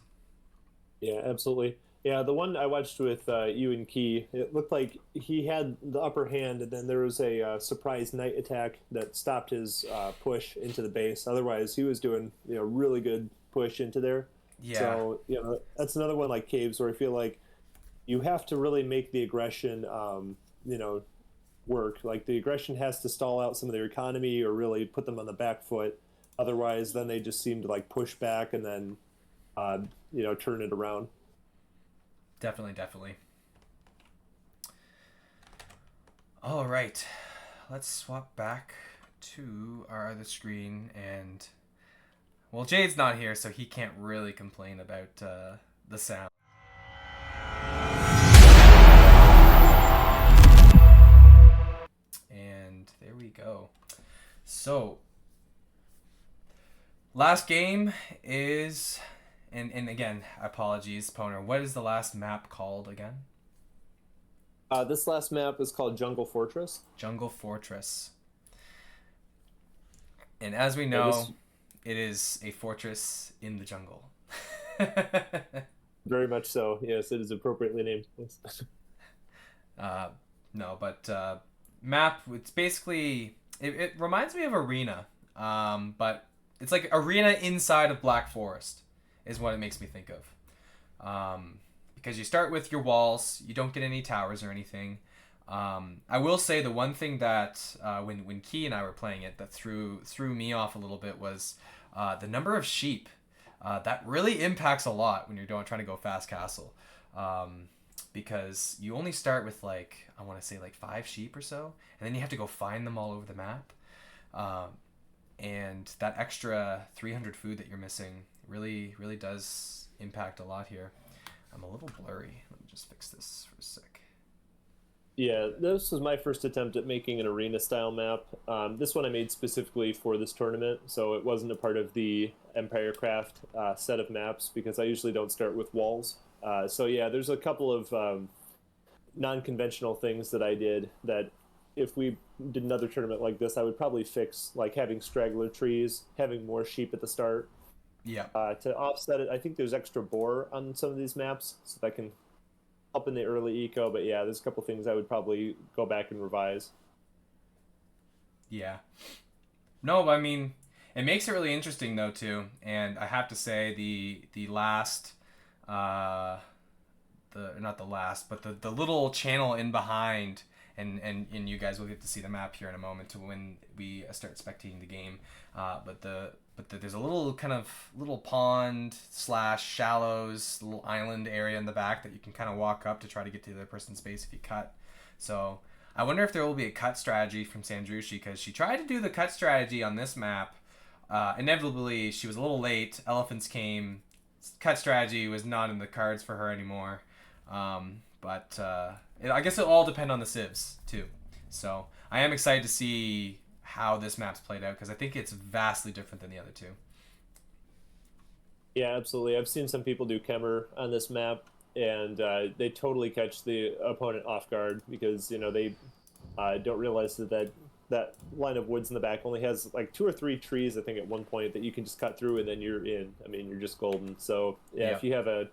Yeah, absolutely. Yeah, the one I watched with you and Key, it looked like he had the upper hand, and then there was a surprise night attack that stopped his push into the base. Otherwise, he was doing, you know, really good push into there. Yeah. So, you know, that's another one like Caves where I feel like you have to really make the aggression, you know, work. Like, the aggression has to stall out some of their economy or really put them on the back foot. Otherwise, then they just seem to like push back and then, you know, turn it around. Definitely. All right, let's swap back to our other screen, and well, Jade's not here, so he can't really complain about the sound. And there we go. So, last game is... And again, apologies, Pwner. What is the last map called again? This last map is called Jungle Fortress. Jungle Fortress. And as we know, it is a fortress in the jungle. Very much so. Yes, it is appropriately named. No, but map, it's basically... It reminds me of Arena, but it's like Arena inside of Black Forest is what it makes me think of. Because you start with your walls, you don't get any towers or anything. I will say the one thing that when Key and I were playing it that threw me off a little bit was the number of sheep. That really impacts a lot when you're trying to go fast castle. Because you only start with like, I want to say like 5 sheep or so, and then you have to go find them all over the map. And that extra 300 food that you're missing really does impact a lot here. I'm a little blurry. Let me just fix this for a sec. Yeah, this was my first attempt at making an arena-style map. This one I made specifically for this tournament, so it wasn't a part of the EmpireCraft set of maps, because I usually don't start with walls. So yeah, there's a couple of non-conventional things that I did that if we did another tournament like this, I would probably fix, like having straggler trees, having more sheep at the start. Yeah. To offset it, I think there's extra boar on some of these maps, so that can help in the early eco. But yeah, there's a couple things I would probably go back and revise. Yeah. No, I mean, it makes it really interesting though too. And I have to say the last, not the last, but the little channel in behind and you guys will get to see the map here in a moment to when we start spectating the game. But there's a little kind of little pond / shallows, little island area in the back that you can kind of walk up to try to get to the other person's space if you cut. So I wonder if there will be a cut strategy from Sandrushi, because she tried to do the cut strategy on this map. Inevitably, she was a little late. Elephants came. Cut strategy was not in the cards for her anymore. I guess it'll all depend on the civs too. So I am excited to see how this map's played out, because I think it's vastly different than the other two. Yeah, absolutely. I've seen some people do Kemmer on this map, and they totally catch the opponent off guard, because they don't realize that line of woods in the back only has like 2 or 3 trees, I think, at one point that you can just cut through, and then you're in. I mean, you're just golden. So yeah, if you have a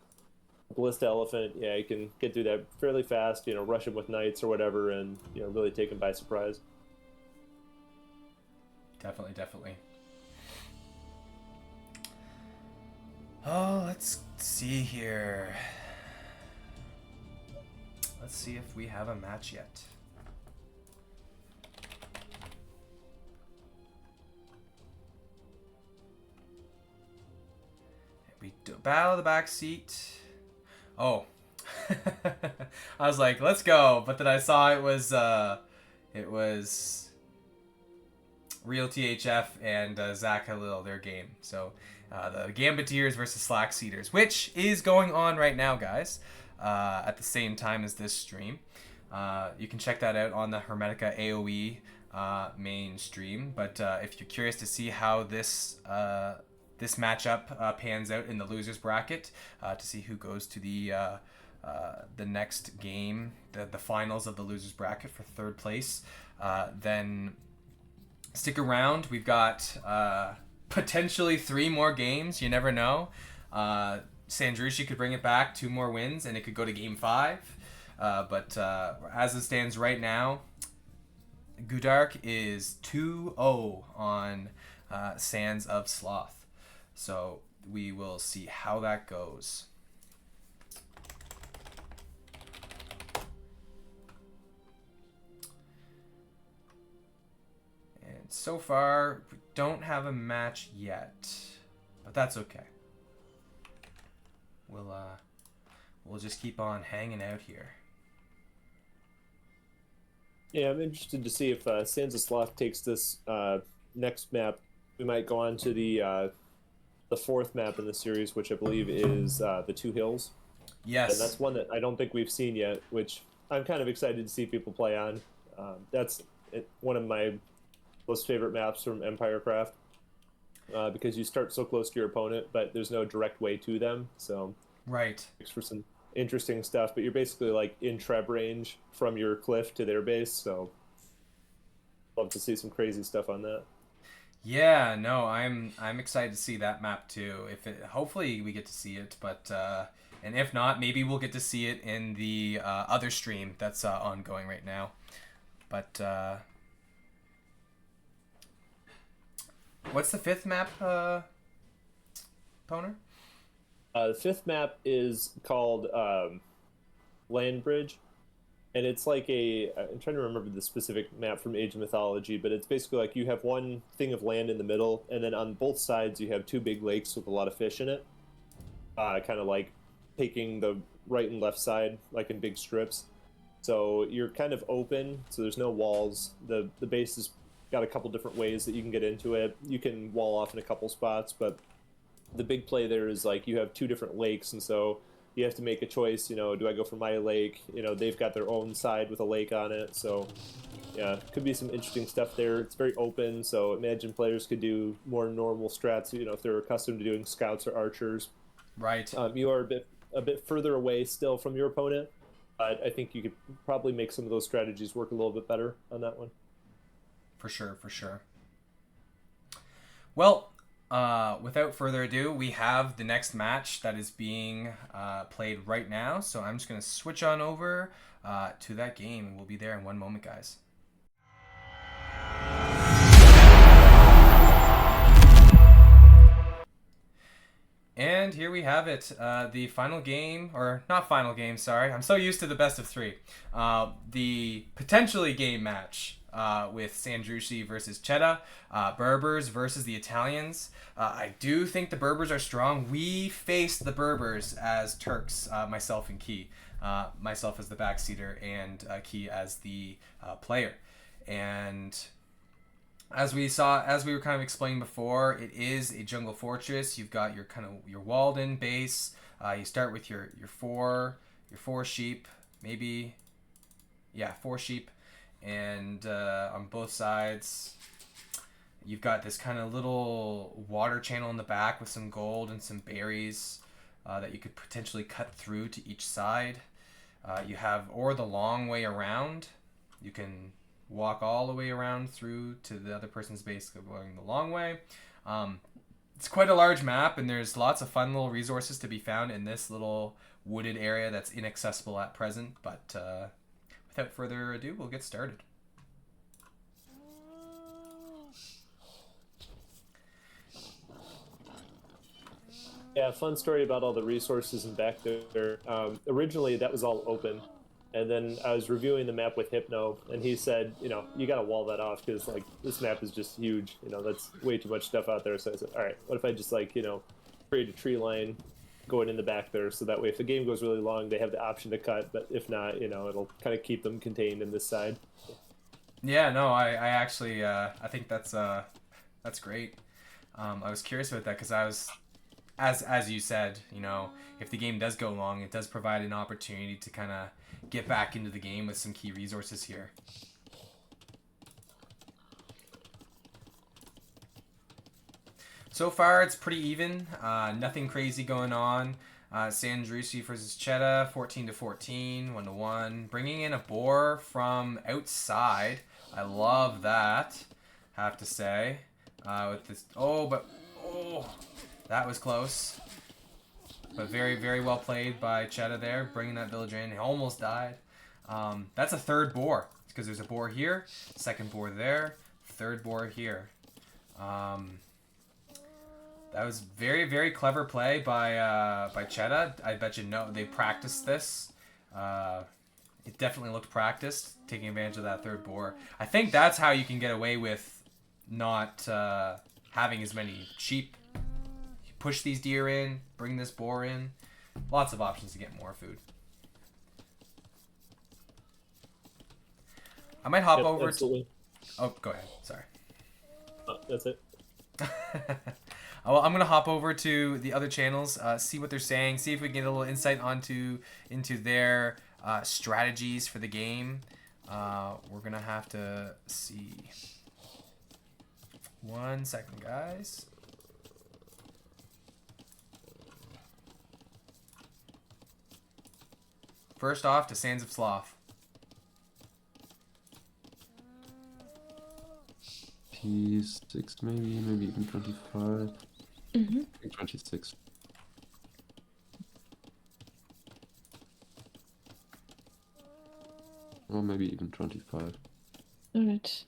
ballista elephant, yeah, you can get through that fairly fast. Rush them with knights or whatever, and really take them by surprise. Definitely. Oh, let's see here. Let's see if we have a match yet. We do battle of the back seat. Oh. I was like, let's go, but then I saw it was Real THF and Zach Halil, their game. So the Gambiteers versus Slack Seaters, which is going on right now, guys, at the same time as this stream. You can check that out on the Hermetica AoE main stream. But if you're curious to see how this matchup pans out in the losers bracket, to see who goes to the next game, the finals of the losers bracket for 3rd place, then stick around. We've got potentially 3 more games. You never know. Sandrushi could bring it back, 2 more wins, and it could go to game 5. But as it stands right now, GOUDAARK is 2-0 on Sands of Sloth. So we will see how that goes. And so far, we don't have a match yet, but that's okay. We'll just keep on hanging out here. Yeah, I'm interested to see if Sands of Sloth takes this next map. We might go on to the 4th map in the series, which I believe is the 2 Hills. Yes. And that's one that I don't think we've seen yet, which I'm kind of excited to see people play on. That's one of my most favorite maps from Empire Craft, because you start so close to your opponent, but there's no direct way to them. So right. Makes for some interesting stuff, but you're basically like in treb range from your cliff to their base. So love to see some crazy stuff on that. Yeah, no, I'm excited to see that map too. Hopefully we get to see it, but and if not, maybe we'll get to see it in the other stream that's ongoing right now. But what's the 5th map, Pwner? The 5th map is called Land Bridge. And it's like I'm trying to remember the specific map from Age of Mythology, but it's basically like you have one thing of land in the middle, and then on both sides you have 2 big lakes with a lot of fish in it. Kind of like taking the right and left side, like in big strips. So you're kind of open, so there's no walls. The base has got a couple different ways that you can get into it. You can wall off in a couple spots, but the big play there is like you have 2 different lakes, and so you have to make a choice, do I go for my lake? They've got their own side with a lake on it. So, yeah, could be some interesting stuff there. It's very open, so imagine players could do more normal strats, if they're accustomed to doing scouts or archers. Right. You are a bit further away still from your opponent, but I think you could probably make some of those strategies work a little bit better on that one. For sure. Well, without further ado, we have the next match that is being played right now. So I'm just going to switch on over to that game, and we'll be there in one moment, guys. And here we have it, the final game, or not final game, sorry. I'm so used to the best of three. The potentially game match with Sandrushi versus Cheddar, Berbers versus the Italians. I do think the Berbers are strong. We faced the Berbers as Turks, myself and Key. Myself as the backseater and Key as the player. And as we were kind of explaining before, it is a jungle fortress. You've got your your walled in base. You start with your four sheep, maybe, yeah, 4 sheep, and on both sides, you've got this kind of little water channel in the back with some gold and some berries that you could potentially cut through to each side. You have the long way around. You can walk all the way around through to the other person's base going the long way. It's quite a large map, and there's lots of fun little resources to be found in this little wooded area that's inaccessible at present. But without further ado, we'll get started. Yeah, fun story about all the resources and back there. Originally, that was all open. And then I was reviewing the map with Hypno, and he said, you got to wall that off because, this map is just huge. That's way too much stuff out there. So I said, all right, what if I just, create a tree line going in the back there so that way if the game goes really long, they have the option to cut. But if not, it'll kind of keep them contained in this side. Yeah, no, I actually, I think that's great. I was curious about that because I was, as you said, if the game does go long, it does provide an opportunity to kind of get back into the game with some key resources here. So far, it's pretty even. Nothing crazy going on. Sandrushi versus Cheddar, 14-14, 1-1. Bringing in a boar from outside. I love that, have to say. With this, that was close. But very, very well played by Cheddar there, bringing that villager in. He almost died. That's a third boar, because there's a boar here, second boar there, third boar here. That was very, very clever play by Cheddar. I bet you they practiced this. It definitely looked practiced, taking advantage of that third boar. I think that's how you can get away with not having as many sheep. Push these deer in, bring this boar in. Lots of options to get more food. I might hop over absolutely. Oh, go ahead. Sorry. That's it. Well, I'm going to hop over to the other channels, see what they're saying, see if we can get a little insight into their strategies for the game. We're going to have to see. 1 second, guys. First off, to SANDSOFSLOTH. P6 maybe even 25. I think 26. Or maybe even 25. Alright.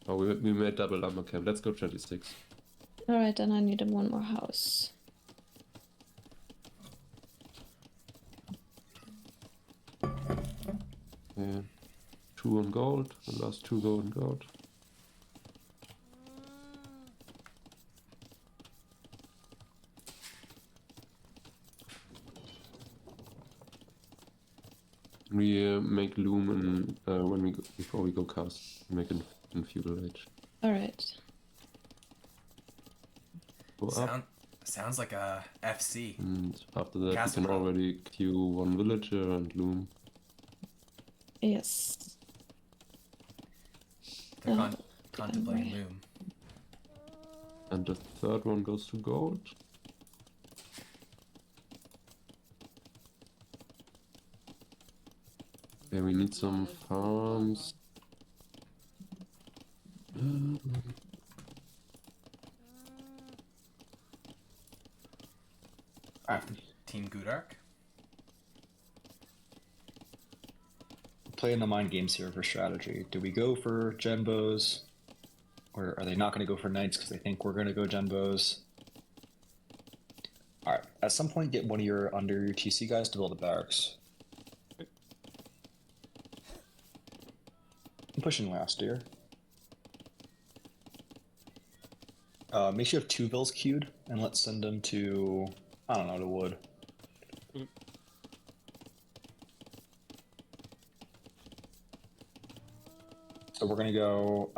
Oh, we made double lumber camp. Let's go 26. Alright, then I need one more house. Yeah. 2 on gold. The last 2 go on gold. We make loom and before we go cast. We make in feudal age. Alright. Go up, Sounds like a FC. and after that Castle we can Road. already queue 1 villager and loom. Yes. They're Oh, contemplating right. loom. And the third one goes to gold. Yeah, we need some farms. Team GOUDAARK. Playing the mind games here for strategy. Do we go for Genbos? Or are they not going to go for knights because they think we're going to go genbos? All right. At some point, get one of your under your TC guys to build a barracks. I'm pushing last year. Make sure you have 2 vills queued, and let's send them to, I don't know, to wood. So we're gonna go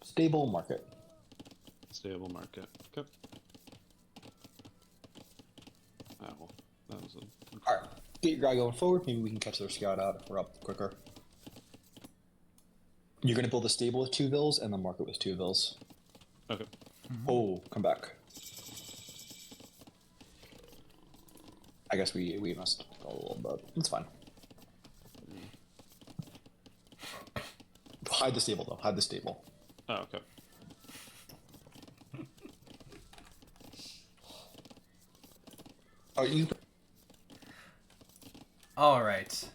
stable market. Stable market. Okay. Oh, well, that was a... All right, get your guy going forward. Maybe we can catch their scout out if we're up quicker. You're gonna build a stable with 2 vills and the market with 2 vills. Okay. Oh, come back. I guess we must go a little bit. It's fine. Hide the stable though. Hide the stable. Oh, okay. Oh, you. All right,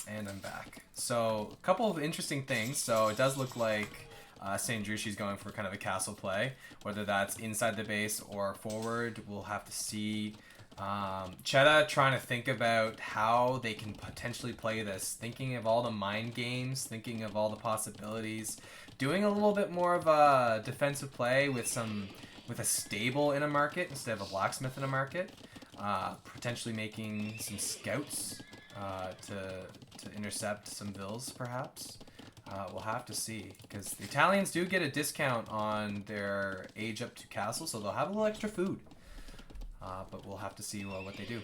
and I'm back. So a couple of interesting things. So it does look like Sandrushi's going for kind of a castle play, whether that's inside the base or forward. We'll have to see. Cheddar trying to think about how they can potentially play this, thinking of all the mind games, thinking of all the possibilities, doing a little bit more of a defensive play with a stable in a market instead of a blacksmith in a market, potentially making some scouts to intercept some vills perhaps. We'll have to see, because the Italians do get a discount on their age up to castle, so they'll have a little extra food. But we'll have to see what they do.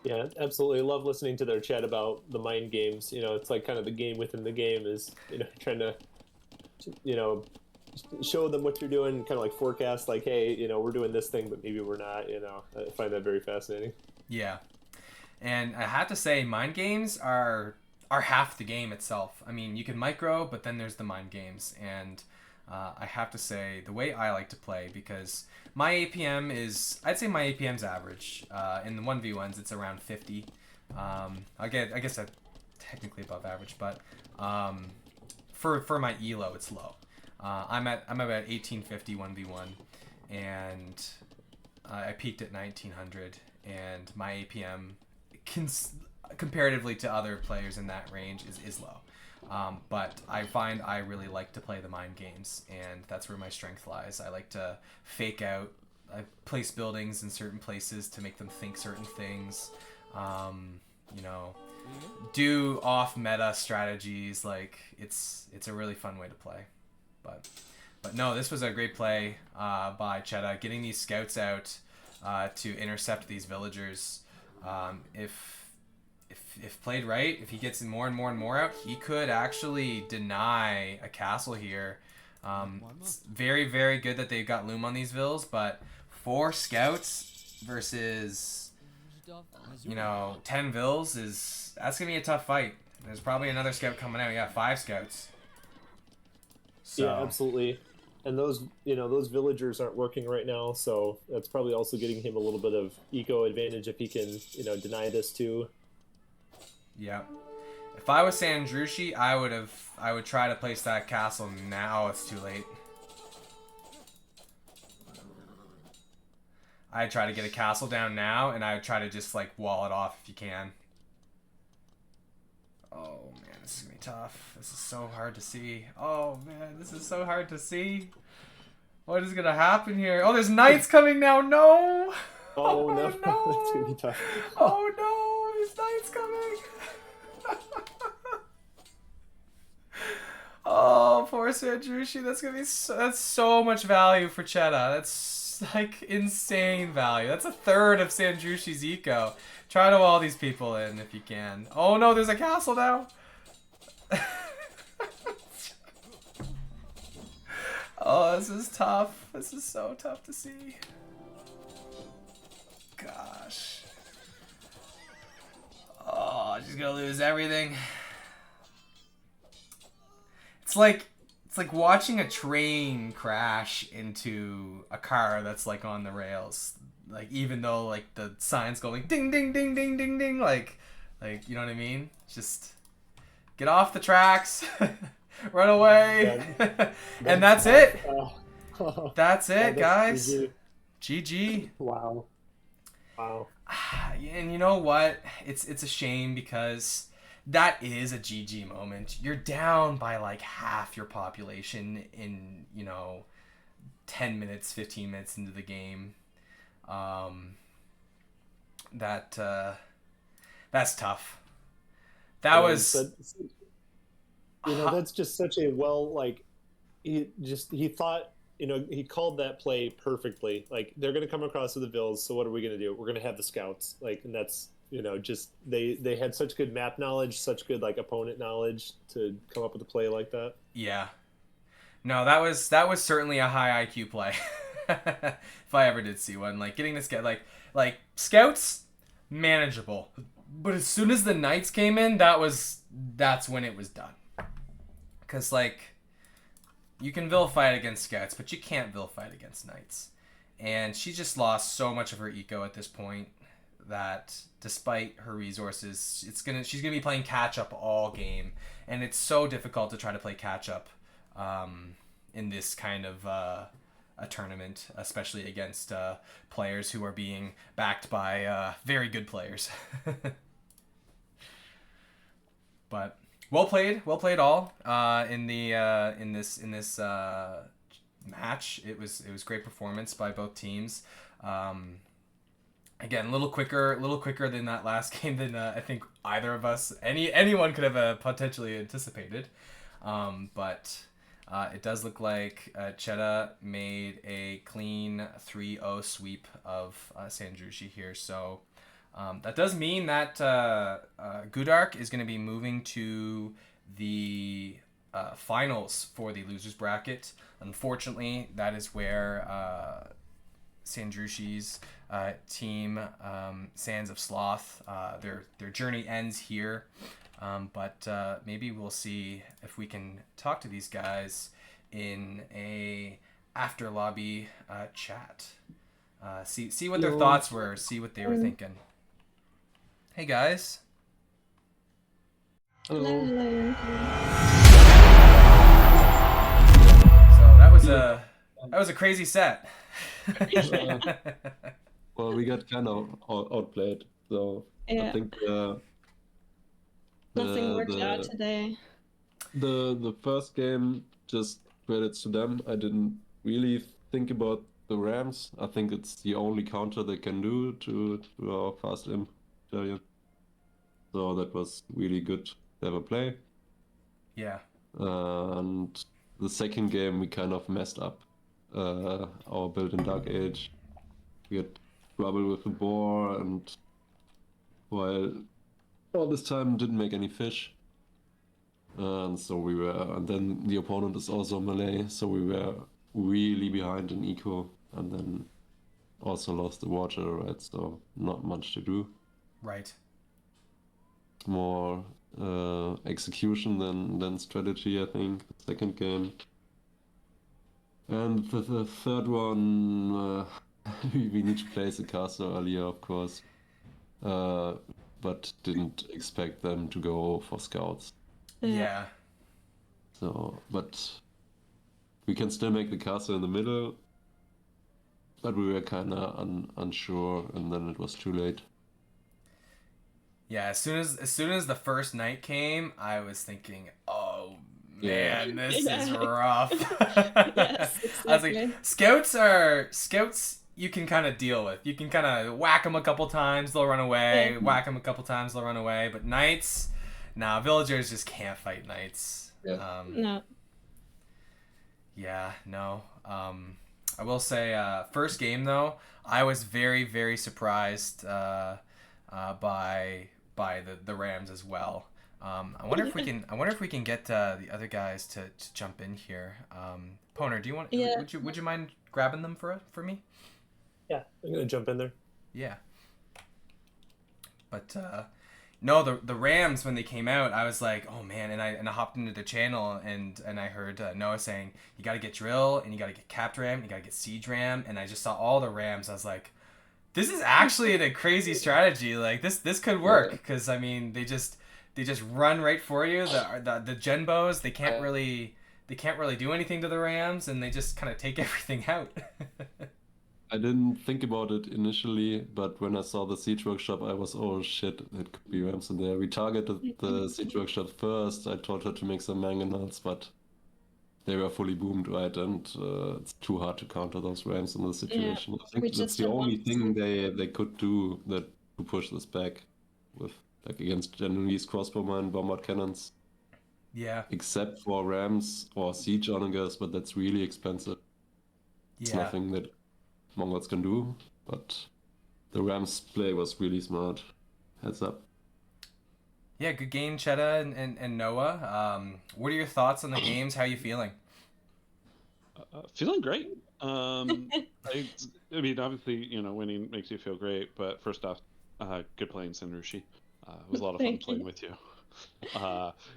Yeah, absolutely. I love listening to their chat about the mind games. You know, it's like kind of the game within the game is, you know, trying to, you know, show them what you're doing, kind of like forecast, like, hey, you know, we're doing this thing, but maybe we're not, you know. I find that very fascinating. Yeah. And I have to say, mind games are half the game itself. I mean, you can micro, but then there's the mind games. And I have to say, the way I like to play, because my APM is, I'd say my APM's average. In the 1v1s, it's around 50. I guess I'm technically above average, but for my elo, it's low. I'm at about 1850 1v1, and I peaked at 1900, and my APM comparatively to other players in that range is low. But I find I really like to play the mind games, and that's where my strength lies. I like to fake out. I place buildings in certain places to make them think certain things. You know, do off-meta strategies. Like it's a really fun way to play. But no, this was a great play by Cheddar, getting these scouts out to intercept these villagers. If played right, if he gets more and more and more out, he could actually deny a castle here. It's very, very good that they've got loom on these vills, but 4 scouts versus, you know, 10 vills that's gonna be a tough fight. There's probably another scout coming out. Yeah, 5 scouts. So. Yeah, absolutely. And those, you know, those villagers aren't working right now, so that's probably also getting him a little bit of eco advantage if he can, you know, deny this too. Yeah. If I was Sandrushi, I would try to place that castle now. It's too late. I'd try to get a castle down now, and I would try to just like wall it off if you can. Oh man, this is gonna be tough. This is so hard to see. Oh man, this is so hard to see. What is gonna happen here? Oh, there's knights coming now. No. Oh no, no. that's gonna be tough. Oh no, there's knights coming. Oh, poor Sandrushi. That's so much value for Cheddar. That's like insane value. That's a third of Sandrushi's eco. Try to wall these people in if you can. Oh no, there's a castle now. Oh, this is tough. This is so tough to see. Gosh. Oh, she's gonna lose everything. It's like watching a train crash into a car that's like on the rails. Like even though like the signs go like ding ding ding ding ding ding, like you know what I mean? Just get off the tracks. Run away. And that's it. That's it, guys. GG. Wow. Wow. And you know what? It's a shame because that is a GG moment. You're down by like half your population in, 10 minutes, 15 minutes into the game. That's tough. That was... that's just such a he thought, he called that play perfectly. Like, they're going to come across with the Bills, so what are we going to do? We're going to have the scouts. Like, and that's, just they had such good map knowledge, such good, like, opponent knowledge to come up with a play like that. Yeah. No, that was certainly a high IQ play. If I ever did see one. Like, getting this guy, like scouts, manageable. But as soon as the Knights came in, that's when it was done. Because, like, you can vilify it against scouts, but you can't vilify it against Knights. And she just lost so much of her eco at this point that despite her resources, she's gonna be playing catch up all game. And it's so difficult to try to play catch up in this kind of a tournament, especially against players who are being backed by very good players. But well played all in this match. It was great performance by both teams. Again, a little quicker than that last game than I think either of us, anyone could have potentially anticipated. But it does look like Cheta made a clean 3-0 sweep of Sandrushi here. So that does mean that GOUDAARK is going to be moving to the finals for the losers bracket. Unfortunately, that is where Sandrushi's team, SANDSOFSLOTH, their journey ends here. But maybe we'll see if we can talk to these guys in a after lobby chat. See what their thoughts were. See what they were thinking. Hey guys. Hello. So that was a crazy set. Well, we got kind of outplayed, so Yeah. I think Nothing worked out today. the first game, just credits to them. I didn't really think about the Rams. I think it's the only counter they can do to our fast imp giant. So that was really good clever play. Yeah. And the second game we kind of messed up our build in Dark Age. We had trouble with the boar, and while all this time didn't make any fish. And so and then the opponent is also Malay, so we were really behind in eco, and then also lost the water, right? So not much to do. Right. More execution than strategy, I think. The second game. And the third one, we need to place the castle earlier, of course. But didn't expect them to go for scouts. Yeah. So, but we can still make the castle in the middle. But we were kind of unsure, and then it was too late. Yeah, as soon as the first night came, I was thinking, oh man, this is rough. Yes, exactly. I was like, scouts you can kind of deal with. You can kind of whack them a couple times, they'll run away. Yeah. Whack them a couple times, they'll run away. But knights, villagers just can't fight knights. Yeah. No. Yeah, no. I will say, first game though, I was very, very surprised by the Rams as well. I wonder if we can get the other guys to jump in here. Pwner, do you want? Yeah. Would you mind grabbing them for me? Yeah, I'm gonna jump in there. Yeah. But no, the Rams, when they came out, I was like, oh man, and I hopped into the channel and I heard Noah saying you got to get drill and you got to get capped ram, you got to get siege ram, and I just saw all the Rams. I was like, this is actually a crazy strategy. Like this could work, because I mean they they just run right for you. The Genbos, they can't really do anything to the Rams, and they just kind of take everything out. I didn't think about it initially, but when I saw the Siege Workshop, I was, oh shit, it could be Rams in there. We targeted the Siege Workshop first. I told her to make some mangonels, but they were fully boomed, right? And it's too hard to counter those Rams in this situation. I we think that's just the had only one thing they could do that to push this back with, like, against Genoese crossbowmen and bombard cannons. Yeah. Except for Rams or Siege Onagers, but that's really expensive. It's Yeah. nothing that Mongols can do, but the Rams play was really smart. Heads up. Yeah, good game, Cheta and Noah. What are your thoughts on the games? How are you feeling? Feeling great. I mean, obviously, winning makes you feel great, but first off, good playing, Senrushi. It was a lot of fun playing with you.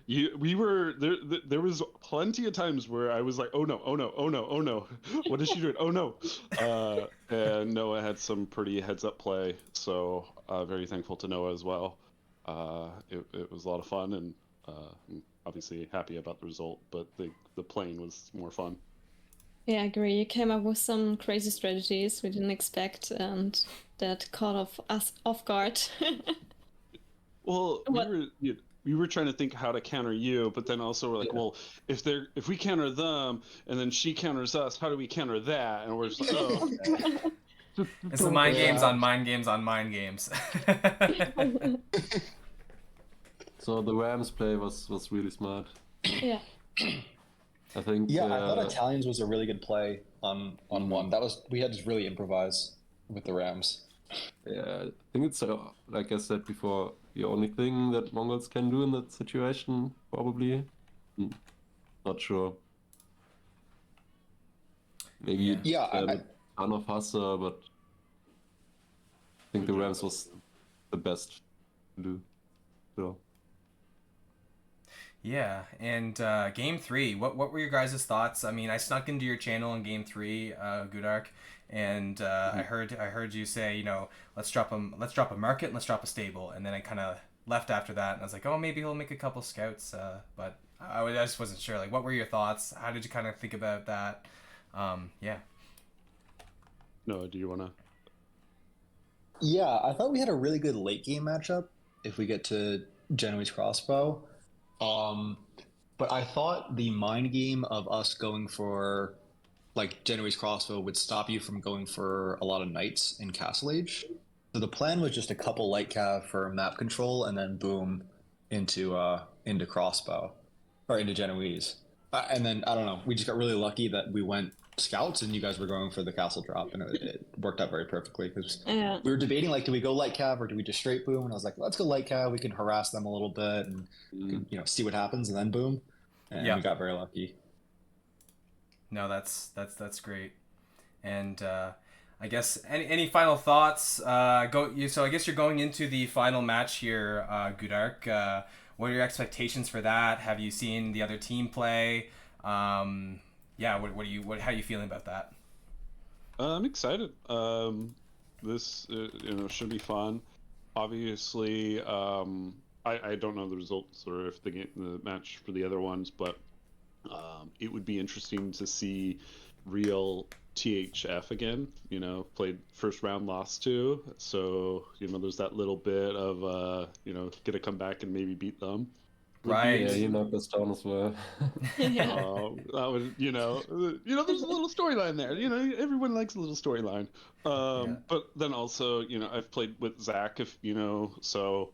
We were there. There was plenty of times where I was like, "Oh no! Oh no! Oh no! Oh no! What is she doing? Oh no!" And Noah had some pretty heads-up play, so very thankful to Noah as well. It was a lot of fun, and I'm obviously happy about the result, but the playing was more fun. Yeah, I agree. You came up with some crazy strategies we didn't expect, and that caught us off guard. Well, we were trying to think how to counter you, but then also we're like, well, if we counter them and then she counters us, how do we counter that? And we're just like, oh. Okay. It's the mind games on mind games on mind games. So the Rams play was really smart. Yeah. I think. Yeah, I thought Italians was a really good play on one. We had to really improvise with the Rams. Yeah, I think it's like I said before, the only thing that Mongols can do in that situation, probably. Not sure. Maybe a ton of hustle, but I think the Rams was the best to do. So. Yeah, and game 3, what were your guys' thoughts? I mean, I snuck into your channel in game 3, GOUDAARK, and I heard you say, let's drop a market and let's drop a stable, and then I kind of left after that, and I was like, oh, maybe he'll make a couple scouts, but I just wasn't sure. Like, what were your thoughts? How did you kind of think about that? Yeah. Noah, do you want to? Yeah, I thought we had a really good late game matchup if we get to Genoese crossbow. But I thought the mind game of us going for like Genoese crossbow would stop you from going for a lot of knights in Castle Age. So the plan was just a couple light cav for map control and then boom into crossbow or into Genoese. And then I don't know, we just got really lucky that we went scouts and you guys were going for the castle drop, and it worked out very perfectly because we were debating like, do we go light cav or do we just straight boom? And I was like, let's go light cav. We can harass them a little bit and see what happens, and then boom. And we got very lucky. No, that's great. And I guess any final thoughts? So I guess you're going into the final match here, GOUDAARK. What are your expectations for that? Have you seen the other team play? How are you feeling about that? I'm excited. This should be fun. Obviously, I don't know the results or if the match for the other ones, but it would be interesting to see real THF again. Played first round, lost to, so there's that little bit of get to come back and maybe beat them. Right. Yeah, you knocked us down as well. That would, there's a little storyline there. Everyone likes a little storyline. But then also, I've played with Zach, so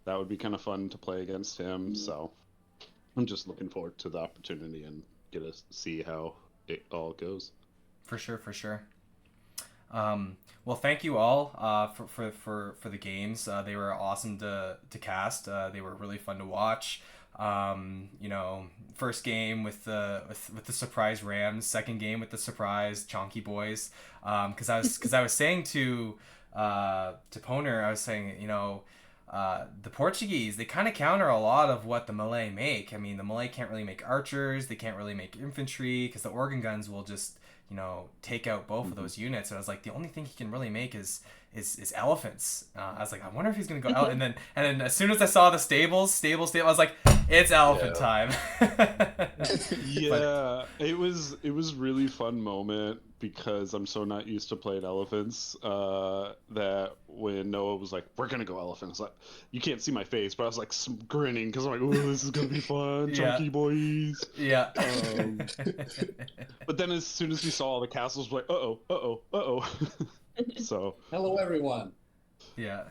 that would be kind of fun to play against him. So I'm just looking forward to the opportunity and get to see how it all goes. For sure. Well, thank you all for the games. They were awesome to cast. They were really fun to watch. First game with the surprise Rams. Second game with the surprise Chonky Boys. Because I was saying to Pwner, I was saying the Portuguese, they kind of counter a lot of what the Malay make. I mean, the Malay can't really make archers. They can't really make infantry because the organ guns will just take out both of those units. And I was like, the only thing he can really make is is elephants. I was like, I wonder if he's gonna go out. And then as soon as I saw the stable, I was like, it's elephant time. Yeah, it was really fun moment because I'm so not used to playing elephants that when Noah was like, "We're gonna go elephants," like, you can't see my face, but I was like grinning because I'm like, "Oh, this is gonna be fun, chunky boys." Yeah. But then as soon as we saw all the castles, we're like, uh-oh. So. Hello, everyone. Yeah.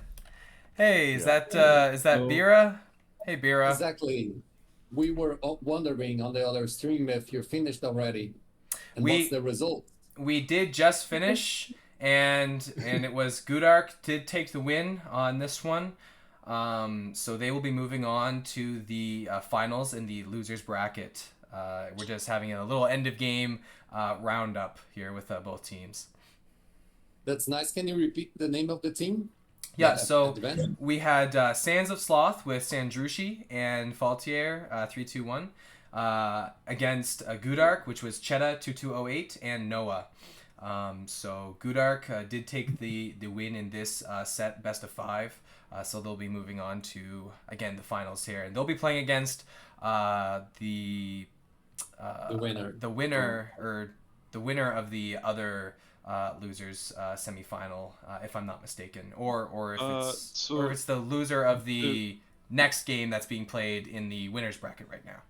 Hey, is that Hello. Bira? Hey, Bira. Exactly. We were wondering on the other stream if you finished already, and what's the result? We did just finish, and it was GOUDAARK did take the win on this one. So they will be moving on to the finals in the losers bracket. We're just having a little end of game roundup here with both teams. That's nice. Can you repeat the name of the team? Yeah, so we had SANDSOFSLOTH with Sandrushi and Faultier 321 against GOUDAARK, which was Cheta 2208 and Noah. So GOUDAARK did take the win in this set, best of 5. So they'll be moving on to, again, the finals here, and they'll be playing against the winner of the other losers semifinal, if I'm not mistaken, or if it's the loser of the next game that's being played in the winners bracket right now,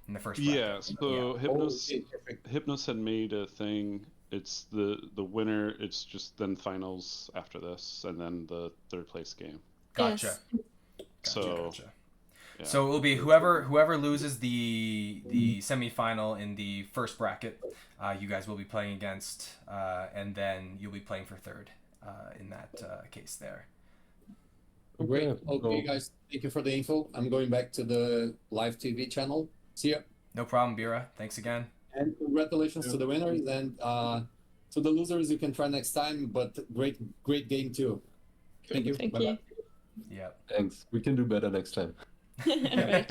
in the first bracket. Yeah, so Hypnos had made a thing. It's the winner. It's just then finals after this, and then the third place game. Gotcha. Yes. Gotcha. Yeah. So it will be whoever loses the semifinal in the first bracket, you guys will be playing against, and then you'll be playing for third in that case there. Great. Okay, guys. Thank you for the info. I'm going back to the live TV channel. See ya. No problem, Bira. Thanks again. And congratulations to the winners, and to the losers, you can try next time. But great game too. Thank you. Thank Bye-bye. you. Yeah. Thanks. We can do better next time. Right.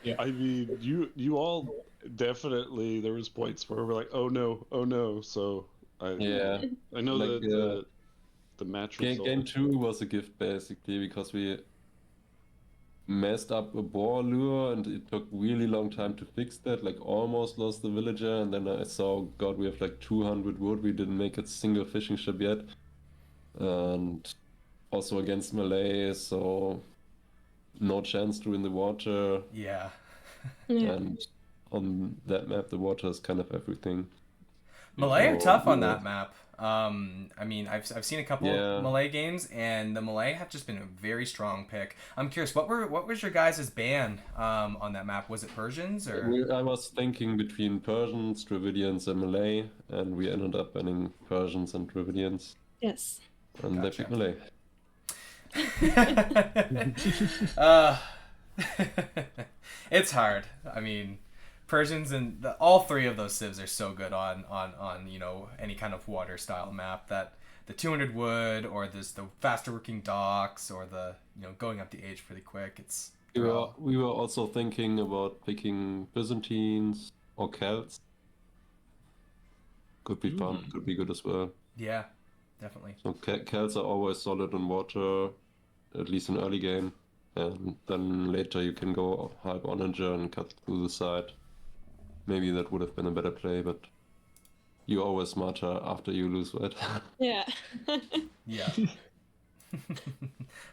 Yeah. I mean, you all definitely, there was points where we're like, oh no. So I know Like, that the match result. Game 2 was a gift basically because we messed up a boar lure and it took really long time to fix that, like almost lost the villager, and then I saw, God, we have like 200 wood, we didn't make a single fishing ship yet, and also against Malay, so no chance to win the water. Yeah. Yeah. And on that map the water is kind of everything. Malay are So, tough on yeah. that map. I mean, I've seen a couple of Malay games, and the Malay have just been a very strong pick. I'm curious, what was your guys' ban on that map? Was it Persians or? I was thinking between Persians, Dravidians, and Malay, and we ended up banning Persians and Dravidians, Yes. and they picked Malay. It's hard. I mean, Persians and all three of those civs are so good on any kind of water style map, that the 200 wood or the faster working docks or the going up the age pretty quick. We were also thinking about picking Byzantines or Celts. Could be fun. Could be good as well. Yeah, definitely. So Celts are always solid on water, at least in early game, and then later you can go hype onager and cut through the side. Maybe that would have been a better play, but you're always smarter after you lose, right? Yeah. Yeah.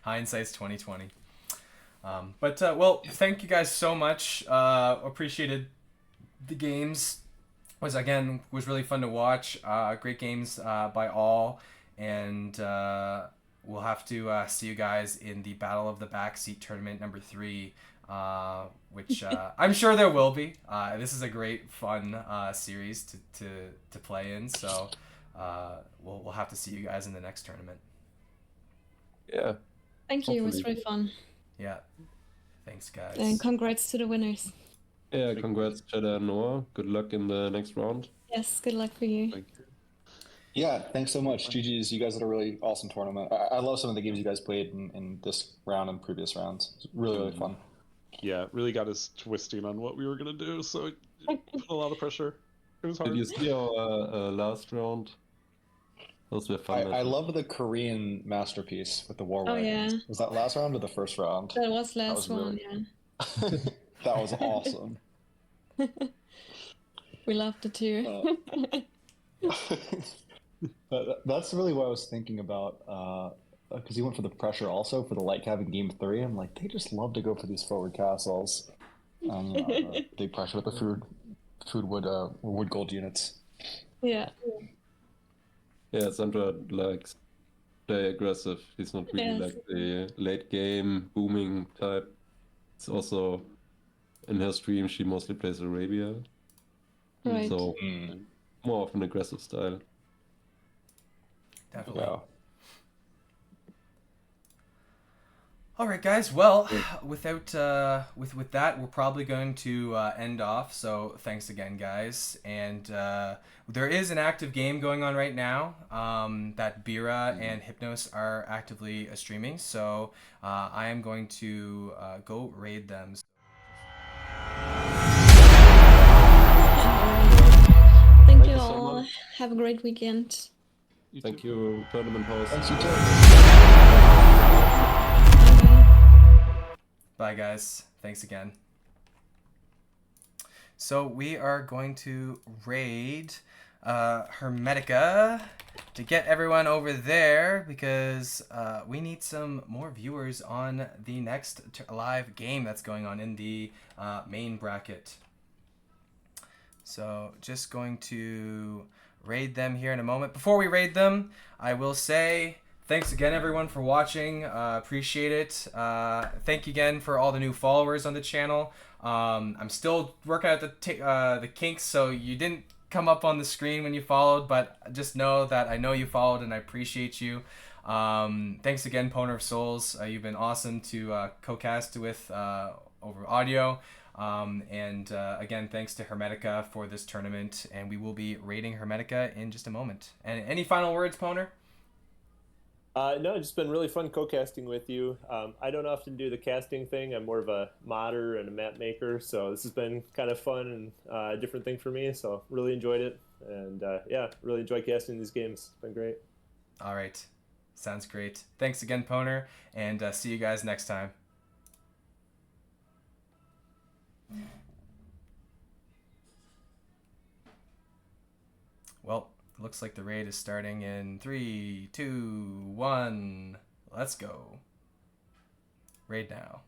Hindsight's 2020. But well, thank you guys so much. Appreciated the games. Was really fun to watch. Great games by all, and we'll have to see you guys in the Battle of the Backseat tournament number 3. Which I'm sure there will be. This is a great, fun series to play in. So we'll have to see you guys in the next tournament. Yeah. Thank you. It was really fun. Yeah. Thanks, guys. And congrats to the winners. Yeah, congrats, Cheddar and Noah. Good luck in the next round. Yes, good luck for you. Thank you. Yeah, thanks so much. GG's, you guys had a really awesome tournament. I love some of the games you guys played in this round and previous rounds. It's really fun. Yeah, really got us twisting on what we were gonna do, so it put a lot of pressure. It was hard. Did you see our last round? Those were I, fun I matches. love the Korean masterpiece with the war Oh, wagons. yeah. Was that last round or the first round? That was last was one, really- yeah. That was awesome. We loved it too. That's really what I was thinking about. Because he went for the pressure also for the light cab in game 3. I'm like, they just love to go for these forward castles. Big pressure with the wood gold units. Yeah. Yeah, Sandra likes play aggressive. He's not really Yes. like the late game booming type. It's also in her stream she mostly plays Arabia, Right. so Mm, more of an aggressive style. Definitely. yeah. All right, guys. Well, with that, we're probably going to end off. So thanks again, guys. And there is an active game going on right now that Bira and Hypnos are actively streaming. So I am going to go raid them. Thank you you so all. much. Have a great weekend. Thank you, tournament host. Thanks, you too. Bye, guys. Thanks again. So we are going to raid Hermetica to get everyone over there because we need some more viewers on the next live game that's going on in the main bracket. So just going to raid them here in a moment. Before we raid them, I will say thanks again, everyone, for watching. Appreciate it. Thank you again for all the new followers on the channel. I'm still working out the kinks, so you didn't come up on the screen when you followed, but just know that I know you followed and I appreciate you. Thanks again, Pwner of Souls. You've been awesome to co-cast with over audio. Again, thanks to Hermetica for this tournament, and we will be raiding Hermetica in just a moment. And any final words, Pwner? No, it's just been really fun co-casting with you. I don't often do the casting thing. I'm more of a modder and a map maker, so this has been kind of fun and a different thing for me. So really enjoyed it, and yeah, really enjoy casting these games. It's been great. All right, sounds great. Thanks again, Pwner, and see you guys next time. Well, looks like the raid is starting in 3, 2, 1. Let's go. Raid now.